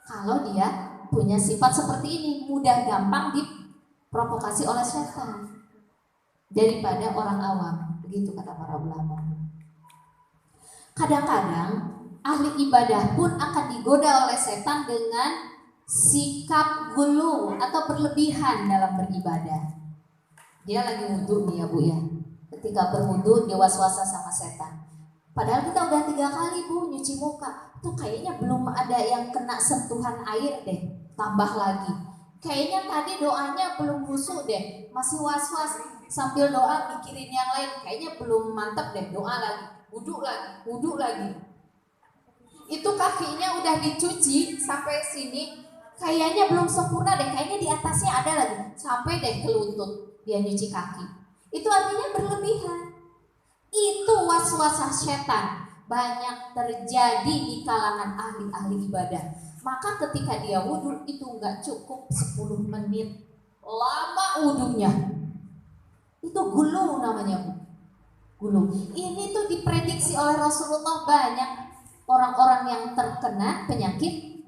Kalau dia punya sifat seperti ini, mudah gampang diprovokasi oleh setan daripada orang awam. Begitu kata para ulama. Kadang-kadang ahli ibadah pun akan digoda oleh setan dengan sikap gulu atau berlebihan dalam beribadah. Dia lagi wudhu nih ya Bu ya. Ketika berwudu dia was-wasa sama setan. Padahal kita udah 3 kali Bu nyuci muka. Tuh kayaknya belum ada yang kena sentuhan air deh. Tambah lagi. Kayaknya tadi doanya belum khusyuk deh. Masih was-was. Sambil doa mikirin yang lain. Kayaknya belum mantap deh. Doa lagi. Wudhu lagi. Itu kakinya udah dicuci sampai sini. Kayaknya belum sempurna deh. Kayaknya di atasnya ada lagi. Sampai deh ke lutut. Dia nyuci kaki. Itu artinya berlebihan. Itu was-was setan banyak terjadi di kalangan ahli-ahli ibadah. Maka ketika dia wudhu itu nggak cukup 10 menit, lama wudhunya. Itu gulu namanya Bu. Gulu. Ini tuh diprediksi oleh Rasulullah, banyak orang-orang yang terkena penyakit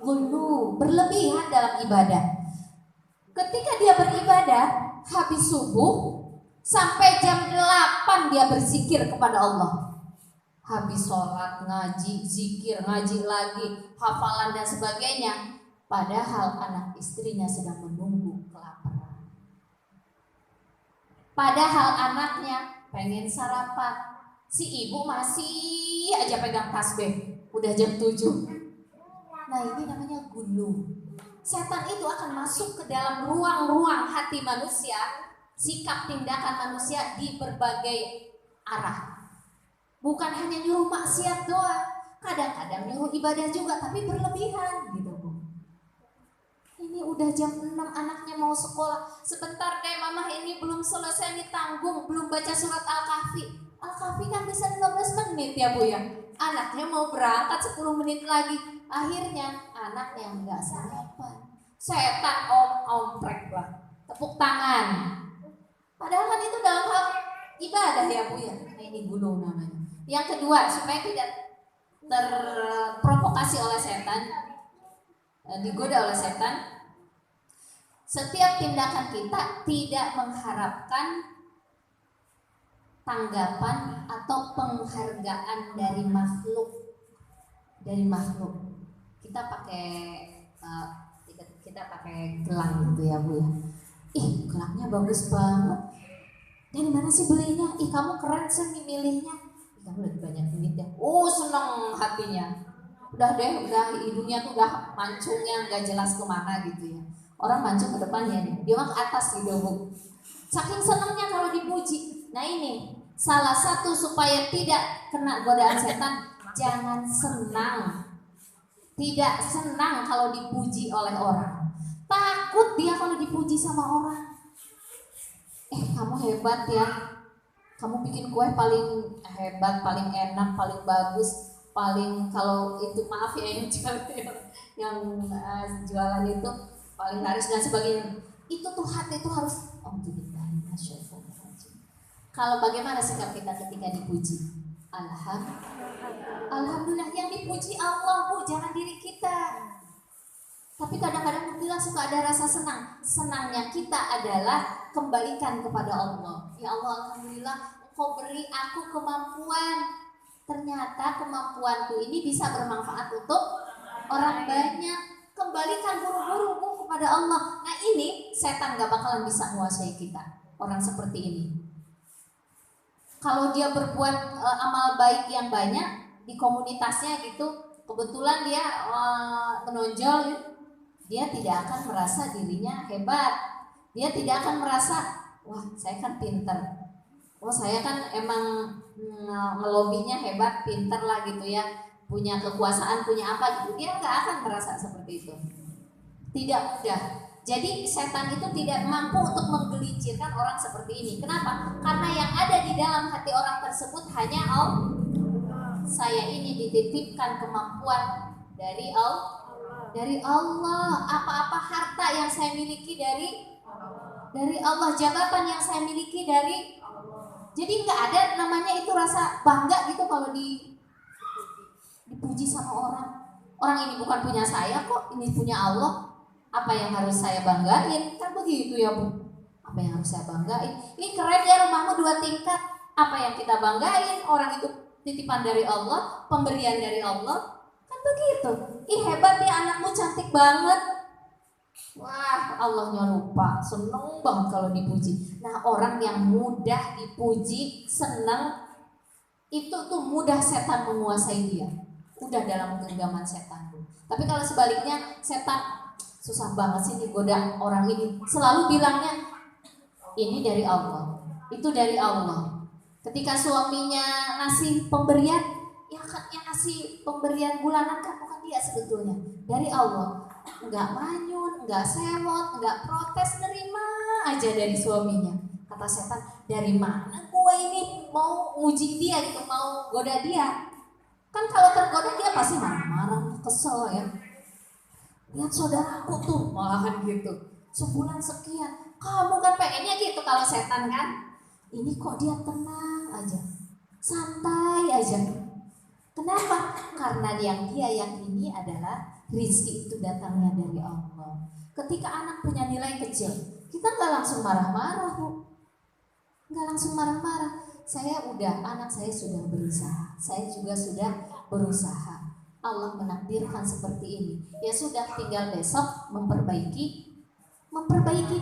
gulu, berlebihan dalam ibadah. Ketika dia beribadah habis subuh sampai jam 8 dia berzikir kepada Allah. Habis sholat, ngaji, zikir, ngaji lagi, hafalan dan sebagainya. Padahal anak istrinya sedang menunggu kelaparan. Padahal anaknya pengen sarapan. Si ibu masih aja pegang tasbih. Udah jam 7. Nah ini namanya gulu. Setan itu akan masuk ke dalam ruang-ruang hati manusia, sikap tindakan manusia di berbagai arah. Bukan hanya nyuruh maksiat doang, Kadang-kadang nyuruh ibadah juga tapi berlebihan gitu Bu. Ini udah jam 6 anaknya mau sekolah. Sebentar deh mama, ini belum selesai nih, tanggung, belum baca surat Al-Kahfi. Al-Kahfi kan bisa 15 menit ya Bu ya. Anaknya mau berangkat 10 menit lagi. Akhirnya anaknya nggak sarapan. Setan omprek lah. Tepuk tangan. Padahal kan itu dalam hal ibadah ya Bu ya. Nah, ini gunung namanya. Yang kedua, supaya tidak terprovokasi oleh setan, digoda oleh setan, setiap tindakan kita tidak mengharapkan tanggapan atau penghargaan dari makhluk. Kita pakai kita pakai gelang gitu ya Bu ya. Ih, gelangnya bagus banget. Dari mana sih belinya? Ih, kamu keren sih milihnya. Ih, kamu lebih banyak duit ya. Oh, seneng hatinya. Udah deh, hidungnya tuh udah mancungnya nggak jelas kemana gitu ya. Orang mancung ke depannya nih, dia mah ke atas gitu Bu. Saking senangnya kalau dipuji. Nah ini salah satu supaya tidak kena godaan setan, jangan senang. Tidak senang kalau dipuji oleh orang. Takut dia kalau dipuji sama orang. Kamu hebat ya. Kamu bikin kue paling hebat, paling enak, paling bagus, paling kalau itu maaf ya yang jualan itu paling laris dan sebagainya. Itu tuh hati itu harus kalau bagaimana sikap kita ketika dipuji? Alhamdulillah, yang dipuji Allah Bu, jangan diri kita. Tapi kadang-kadang kita suka ada rasa senang. Senangnya kita adalah kembalikan kepada Allah. Ya Allah, alhamdulillah Engkau beri aku kemampuan. Ternyata kemampuanku ini bisa bermanfaat untuk orang banyak. Kembalikan buru-buru Bu kepada Allah. Nah ini setan gak bakalan bisa menguasai kita. Orang seperti ini. Kalau dia berbuat amal baik yang banyak di komunitasnya gitu, kebetulan dia menonjol gitu, dia tidak akan merasa dirinya hebat. Dia tidak akan merasa, wah saya kan pinter, wah saya kan emang ngelobinya hebat, pinter lah gitu ya, punya kekuasaan, punya apa gitu. Dia nggak akan merasa seperti itu. Tidak mudah. Jadi setan itu tidak mampu untuk menggelincirkan orang seperti ini. Kenapa? Karena yang ada di dalam hati orang tersebut hanya Allah. Saya ini dititipkan kemampuan dari Allah. Dari Allah, apa-apa harta yang saya miliki dari Allah, jabatan yang saya miliki dari Allah. Jadi nggak ada namanya itu rasa bangga gitu kalau dipuji sama orang. Orang ini bukan punya saya kok, ini punya Allah. Apa yang harus saya banggain? Kan begitu ya Bu. Apa yang harus saya banggain? Ini keren ya rumahmu 2 tingkat. Apa yang kita banggain? Orang itu titipan dari Allah, pemberian dari Allah. Kan begitu. Ih hebat ya anakmu, cantik banget. Wah Allahnya lupa, seneng banget kalau dipuji. Nah orang yang mudah dipuji, seneng, itu tuh mudah setan menguasai dia. Udah dalam genggaman setan. Tapi kalau sebaliknya setan susah banget sih digoda orang ini. Selalu bilangnya ini dari Allah, itu dari Allah. Ketika suaminya ngasih pemberian, ya kan yang ngasih pemberian bulanan kan bukan dia sebetulnya, dari Allah. Enggak manyun, enggak sewot, enggak protes, nerima aja dari suaminya. Kata setan, dari mana gue ini mau nguji dia gitu, mau goda dia. Kan kalau tergoda dia pasti marah-marah, kesel ya. Lihat saudaraku tuh, malahan gitu. Sebulan sekian, kamu kan pengennya gitu kalau setan kan. Ini kok dia tenang aja, santai aja. Kenapa? Karena yang dia yakini adalah rizki itu datangnya dari Allah. Ketika anak punya nilai kecil, kita nggak langsung marah-marah Bu. Nggak langsung marah-marah. Anak saya sudah berusaha, saya juga sudah berusaha. Allah menakdirkan seperti ini. Ya sudah, tinggal besok memperbaiki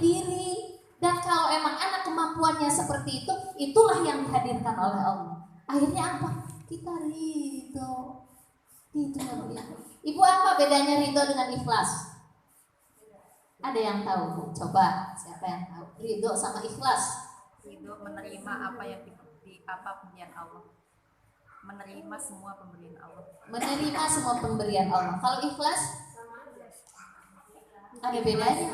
diri. Dan kalau emang anak kemampuannya seperti itu, itulah yang dihadirkan oleh Allah. Akhirnya apa? Kita ridho. Itu ya. Ibu, apa bedanya ridho dengan ikhlas? Ada yang tahu Bu? Coba, siapa yang tahu? Ridho sama ikhlas. Ridho menerima apa yang apa pemberian Allah. menerima semua pemberian Allah. Menerima semua pemberian Allah. Kalau ikhlas ada bedanya.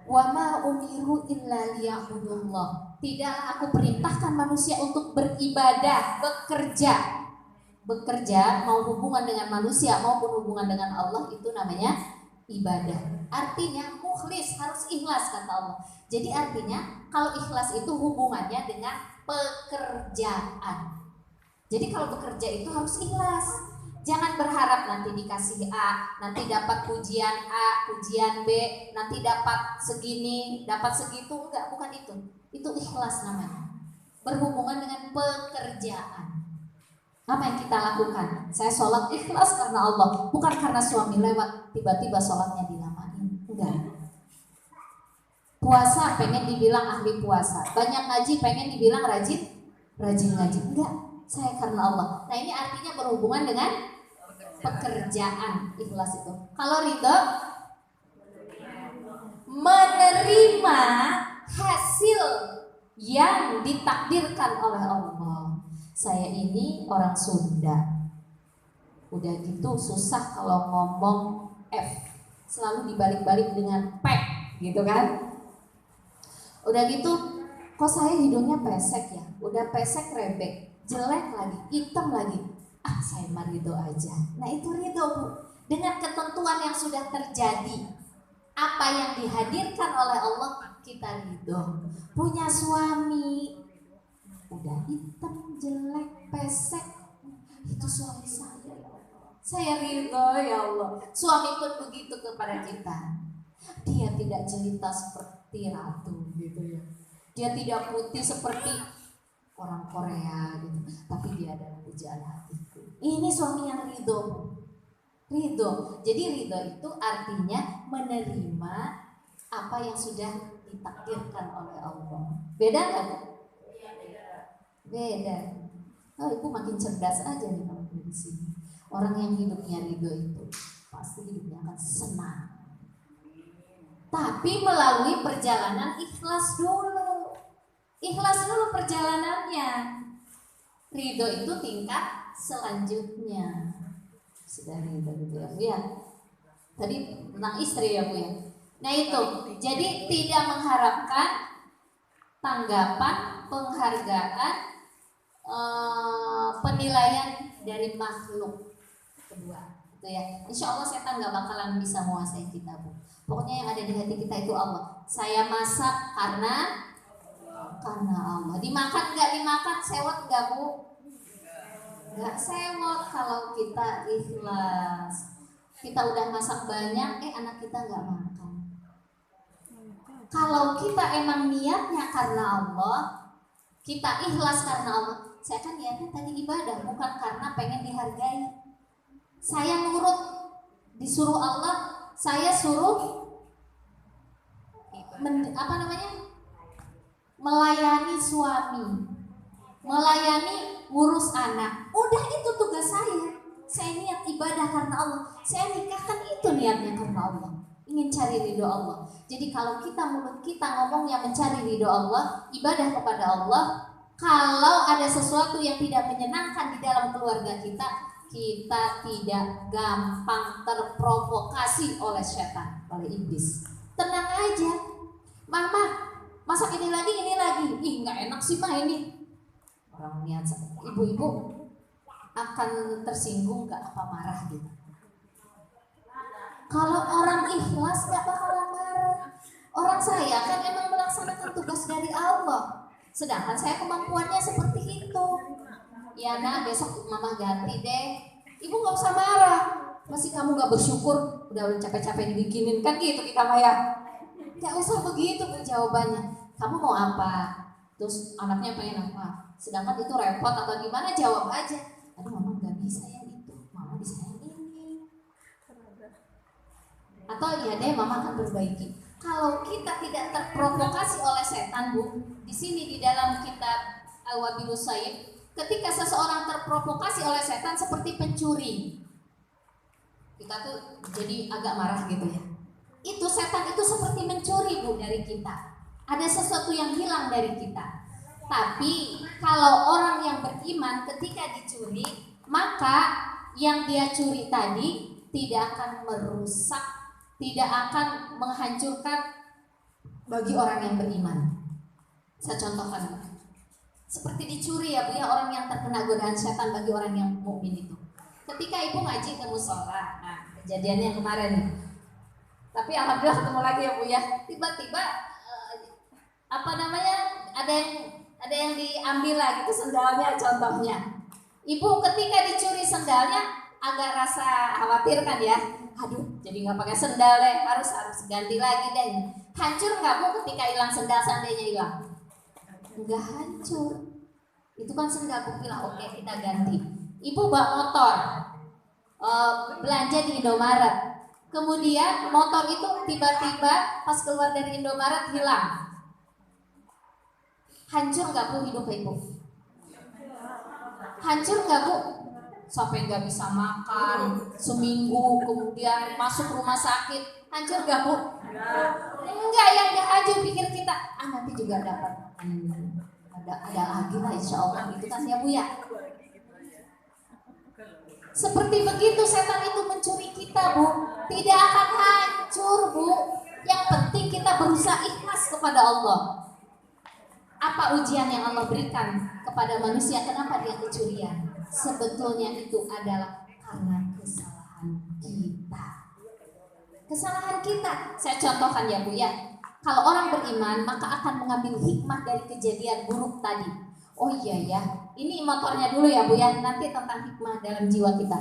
Wa ma umiru illa liya'budullah. Tidaklah aku perintahkan manusia untuk beribadah, bekerja mau hubungan dengan manusia maupun hubungan dengan Allah, itu namanya ibadah. Artinya mukhlis, harus ikhlas kata Allah. Jadi artinya kalau ikhlas itu hubungannya dengan pekerjaan. Jadi kalau bekerja itu harus ikhlas. Jangan berharap nanti dikasih A, nanti dapat pujian A, pujian B, nanti dapat segini, dapat segitu. Enggak, bukan itu. Itu ikhlas namanya. Berhubungan dengan pekerjaan. Apa yang kita lakukan? Saya sholat ikhlas karena Allah, bukan karena suami lewat tiba-tiba sholatnya dilamain. Enggak. Puasa pengen dibilang ahli puasa, banyak ngaji pengen dibilang rajin ngaji. Enggak, saya karena Allah. Nah ini artinya berhubungan dengan pekerjaan, ikhlas itu. Kalau ridho, menerima hasil yang ditakdirkan oleh Allah. Saya ini orang Sunda, udah gitu susah kalau ngomong F, selalu dibalik-balik dengan P, gitu kan? Udah gitu, kok saya hidungnya pesek ya? Udah pesek rebek, jelek lagi, hitam lagi. Saya mah ridho aja. Nah itu ridho, Bu. Dengan ketentuan yang sudah terjadi, apa yang dihadirkan oleh Allah, kita ridho. Punya suami udah hitam, jelek, pesek, itu suami saya ya Allah. Saya ridho ya Allah. Suami pun begitu kepada kita. Dia tidak jelita seperti ratu gitu ya. Dia tidak putih seperti orang Korea gitu, tapi dia adalah pujaan hatiku. Ini suami yang ridho. Jadi ridho itu artinya menerima apa yang sudah ditakdirkan oleh Allah. Beda nggak? Beda. Oh, ibu makin cerdas aja nih kalau di sini. Orang yang hidupnya ridho itu pasti hidupnya akan senang. Tapi melalui perjalanan ikhlas dulu. Ikhlas dulu perjalanannya. Ridho itu tingkat selanjutnya. Sudah ridho gitu ya Bu ya. Tadi tentang istri ya Bu ya. Nah itu, jadi tidak mengharapkan tanggapan, penghargaan, penilaian dari makhluk kedua. Gitu ya. Insya Allah setan gak bakalan bisa menguasai kita Bu. Pokoknya yang ada di hati kita itu Allah. Saya masak karena Allah. Dimakan nggak dimakan, sewot nggak Bu? Nggak sewot kalau kita ikhlas. Kita udah masak banyak, anak kita nggak makan. Kalau kita emang niatnya karena Allah, kita ikhlas karena Allah. Saya kan niatnya tadi ibadah, bukan karena pengen dihargai. Saya nurut, disuruh Allah, saya suruh melayani suami, melayani ngurus anak. Udah itu tugas saya. Saya niat ibadah karena Allah. Saya nikahkan itu niatnya karena Allah. Ingin cari ridho Allah. Jadi kalau mulut kita ngomongnya mencari ridho Allah, ibadah kepada Allah, kalau ada sesuatu yang tidak menyenangkan di dalam keluarga kita tidak gampang terprovokasi oleh setan, oleh iblis. Tenang aja. Mama, masak ini lagi. Ih, nggak enak sih mah ini. Orang niat ibu-ibu akan tersinggung nggak apa marah gitu. Kalau orang ikhlas nggak bakalan marah. Orang saya kan emang melaksanakan tugas dari Allah. Sedangkan saya kemampuannya seperti itu. Ya nah, besok mama ganti deh. Ibu nggak usah marah. Masih kamu nggak bersyukur? Udah capek-capek dibikinin kan gitu kita Maya. Gak usah begitu jawabannya. Kamu mau apa? Terus anaknya pengen apa? Sedangkan itu repot atau gimana, jawab aja. Aduh mama gak bisa yang itu, mama bisa yang ini. Atau ya deh mama akan perbaiki. Kalau kita tidak terprovokasi oleh setan Bu, di sini di dalam kitab Al-Wabilus Sayyib, ketika seseorang terprovokasi oleh setan seperti pencuri, kita tuh jadi agak marah gitu ya. Itu setan itu seperti mencuri Bu dari kita. Ada sesuatu yang hilang dari kita. Tapi kalau orang yang beriman ketika dicuri, maka yang dia curi tadi tidak akan merusak, tidak akan menghancurkan bagi orang yang beriman. Saya contohkan, seperti dicuri ya Bu ya, orang yang terkena godaan setan bagi orang yang mukmin itu. Ketika ibu ngaji ke musola, nah kejadiannya yang kemarin nih. Tapi alhamdulillah ketemu lagi ya Bu ya. Tiba-tiba ada yang diambil lah gitu sendalnya contohnya. Ibu ketika dicuri sendalnya agak rasa khawatir kan ya. Aduh, jadi nggak pakai sendal deh, harus ganti lagi deh. Hancur nggak Bu ketika hilang sendal, seandainya hilang? Nggak hancur. Itu kan sendal, Bu bilang oke kita ganti. Ibu bawa motor, belanja di Indomaret. Kemudian motor itu tiba-tiba pas keluar dari Indomaret hilang. Hancur nggak Bu hidup ibu? Hancur nggak Bu? Sampai nggak bisa makan seminggu, kemudian masuk rumah sakit. Hancur nggak Bu? Enggak, yang nggak hancur pikir kita, nanti juga dapat. Ada lagi lah insya Allah gitu kan ya Bu ya. Seperti begitu setan itu mencuri kita Bu, tidak akan hancur Bu. Yang penting kita berusaha ikhlas kepada Allah. Apa ujian yang Allah berikan kepada manusia? Kenapa dia kecurian? Sebetulnya itu adalah karena kesalahan kita. Kesalahan kita. Saya contohkan ya Bu ya. Kalau orang beriman maka akan mengambil hikmah dari kejadian buruk tadi. Oh iya ya, ini motornya dulu ya Bu ya. Nanti tentang hikmah dalam jiwa kita.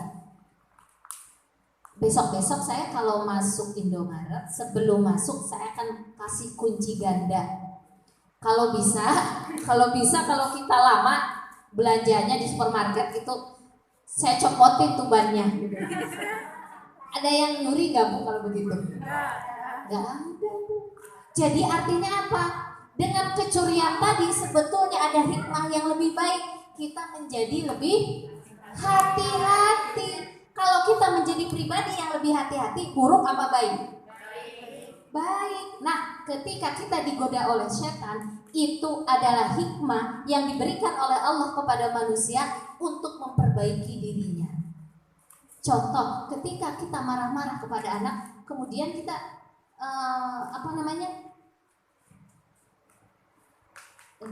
Besok-besok saya kalau masuk Indomaret, sebelum masuk saya akan kasih kunci ganda. Kalau bisa kalau kita lama belanjanya di supermarket itu saya copotin tuh bannya. Ada yang nyuri gak Bu kalau begitu? Gak ada Bu. Jadi artinya apa? Dengan kecurian tadi sebetulnya ada hikmah yang lebih baik. Kita menjadi lebih hati-hati. Kalau kita menjadi pribadi yang lebih hati-hati, buruk apa baik? Baik. Nah, ketika kita digoda oleh setan, itu adalah hikmah yang diberikan oleh Allah kepada manusia untuk memperbaiki dirinya. Contoh, ketika kita marah-marah kepada anak, kemudian kita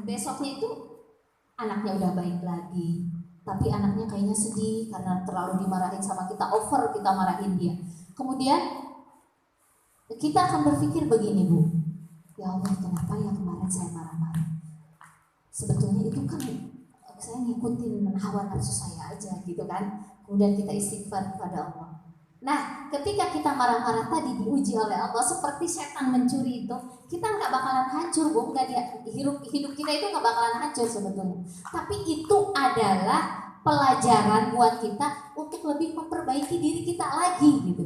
besoknya itu anaknya udah baik lagi, tapi anaknya kayaknya sedih karena terlalu dimarahin sama kita, over kita marahin dia. Kemudian kita akan berpikir begini Bu, ya Allah kenapa ya kemarin saya marah-marah? Sebetulnya itu kan saya ngikutin hawa nafsu saya aja gitu kan. Kemudian kita istighfar kepada Allah. Nah ketika kita marah-marah tadi diuji oleh Allah seperti setan mencuri itu, kita nggak bakalan hancur Bu, hidup kita itu nggak bakalan hancur sebetulnya. Tapi itu adalah pelajaran buat kita untuk lebih memperbaiki diri kita lagi gitu.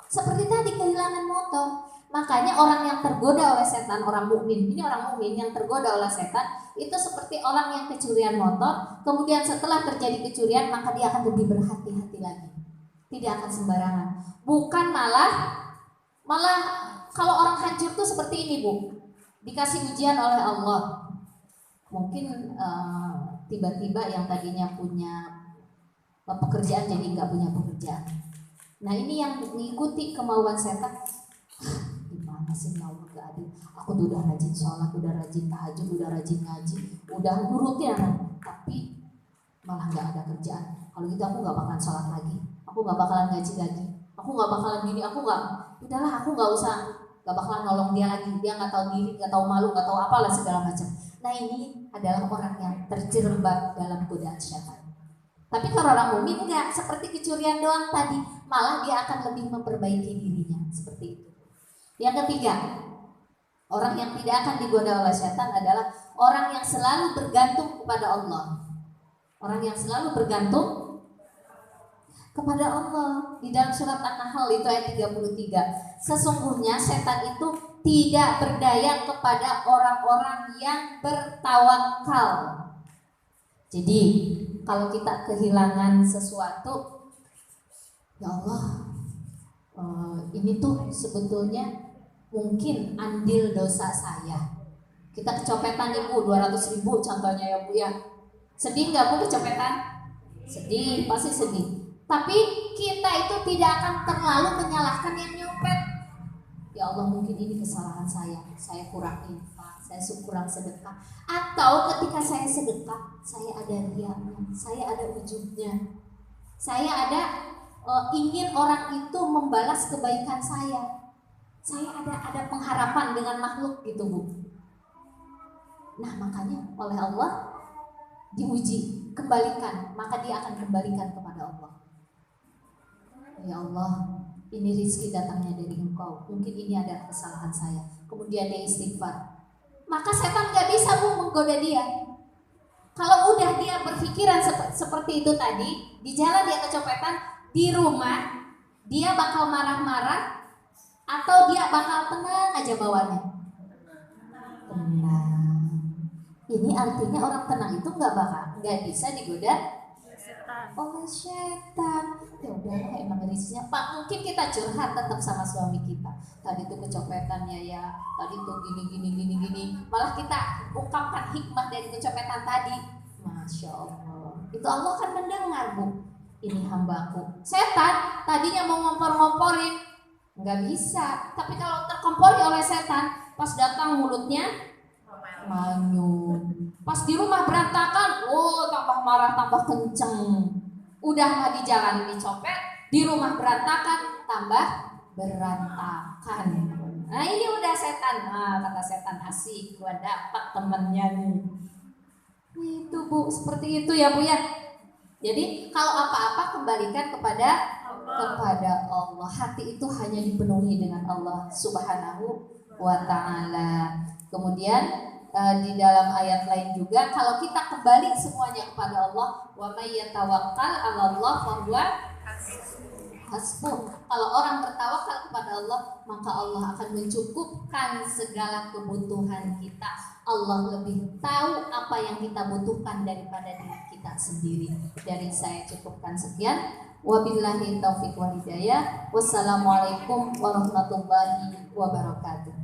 Seperti tadi kehilangan motor. Makanya orang yang tergoda oleh setan, orang mukmin, ini orang mukmin yang tergoda oleh setan itu seperti orang yang kecurian motor. Kemudian setelah terjadi kecurian maka dia akan lebih berhati-hati lagi. Tidak akan sembarangan. Bukan malah kalau orang hancur tuh seperti ini Bu. Dikasih ujian oleh Allah. Mungkin tiba-tiba yang tadinya punya pekerjaan jadi nggak punya pekerjaan. Nah ini yang mengikuti kemauan setan. Gimana sih Allah gak adil? Aku tuh udah rajin sholat, udah rajin tahajud, udah rajin ngaji, udah nurutin, tapi malah gak ada kerjaan. Kalau gitu aku gak bakalan sholat lagi, aku gak bakalan ngaji lagi, aku gak bakalan gini, aku gak usah, gak bakalan nolong dia lagi. Dia gak tahu diri, gak tahu malu, gak tahu apalah segala macam. Nah ini adalah orang yang terjerembab dalam godaan syaitan. Tapi kalau orang mukmin enggak, seperti kecurian doang tadi, malah dia akan lebih memperbaiki dirinya, seperti itu. Yang ketiga, orang yang tidak akan digoda oleh setan adalah orang yang selalu bergantung kepada Allah. Orang yang selalu bergantung kepada Allah. Di dalam surat An-Nahl itu ayat 33, sesungguhnya setan itu tidak berdaya kepada orang-orang yang bertawakal. Jadi kalau kita kehilangan sesuatu, ya Allah, ini tuh sebetulnya mungkin andil dosa saya. Kita kecopetan nih Bu, 200.000 contohnya ya Bu ya. Sedih nggak Bu kecopetan? Sedih, pasti sedih. Tapi kita itu tidak akan terlalu menyalahkan yang nyopet. Ya Allah, mungkin ini kesalahan saya kurang infak, saya kurang sedekah. Atau ketika saya sedekah, saya ada riaknya, saya ada ujubnya, saya ada ingin orang itu membalas kebaikan saya ada pengharapan dengan makhluk gitu Bu. Nah makanya oleh Allah diuji, kembalikan, maka dia akan kembalikan kepada Allah. Ya Allah, ini rezeki datangnya dari Engkau, mungkin ini adalah kesalahan saya. Kemudian dia istighfar, maka setan gak bisa Bu menggoda dia. Kalau udah dia berpikiran seperti itu tadi, di jalan dia kecopetan, di rumah dia bakal marah-marah atau dia bakal tenang aja bawanya. Tenang. Ini artinya orang tenang itu nggak bisa digoda oleh setan. Ya udah emang risikonya Pak, mungkin kita curhat tetap sama suami kita. Tadi tuh kecopetan ya, tadi tuh gini. Malah kita ungkapkan hikmah dari kecopetan tadi. Masya Allah. Itu Allah kan mendengar Bu. Ini hambaku. Setan tadinya mau ngompor-ngomporin, nggak bisa. Tapi kalau terkompori oleh setan, pas datang mulutnya manyun. Pas di rumah berantakan, tambah marah, tambah kenceng. Udah nggak di jalan dicopet, di rumah berantakan, tambah berantakan. Nah ini udah setan. Nah kata setan, asik, gua dapat temennya nih. Itu Bu, seperti itu ya Bu ya. Jadi kalau apa-apa kembalikan kepada Allah. Hati itu hanya dipenuhi dengan Allah Subhanahu wa ta'ala. Kemudian di dalam ayat lain juga, kalau kita kembali semuanya kepada Allah, wa may yatawakkal 'ala Allah fa huwa hasbuh. Kalau orang bertawakal kepada Allah, maka Allah akan mencukupkan segala kebutuhan kita. Allah lebih tahu apa yang kita butuhkan daripada diri kita sendiri. Dari saya cukupkan sekian. Wabillahi taufiq wal hidayah. Wassalamualaikum warahmatullahi wabarakatuh.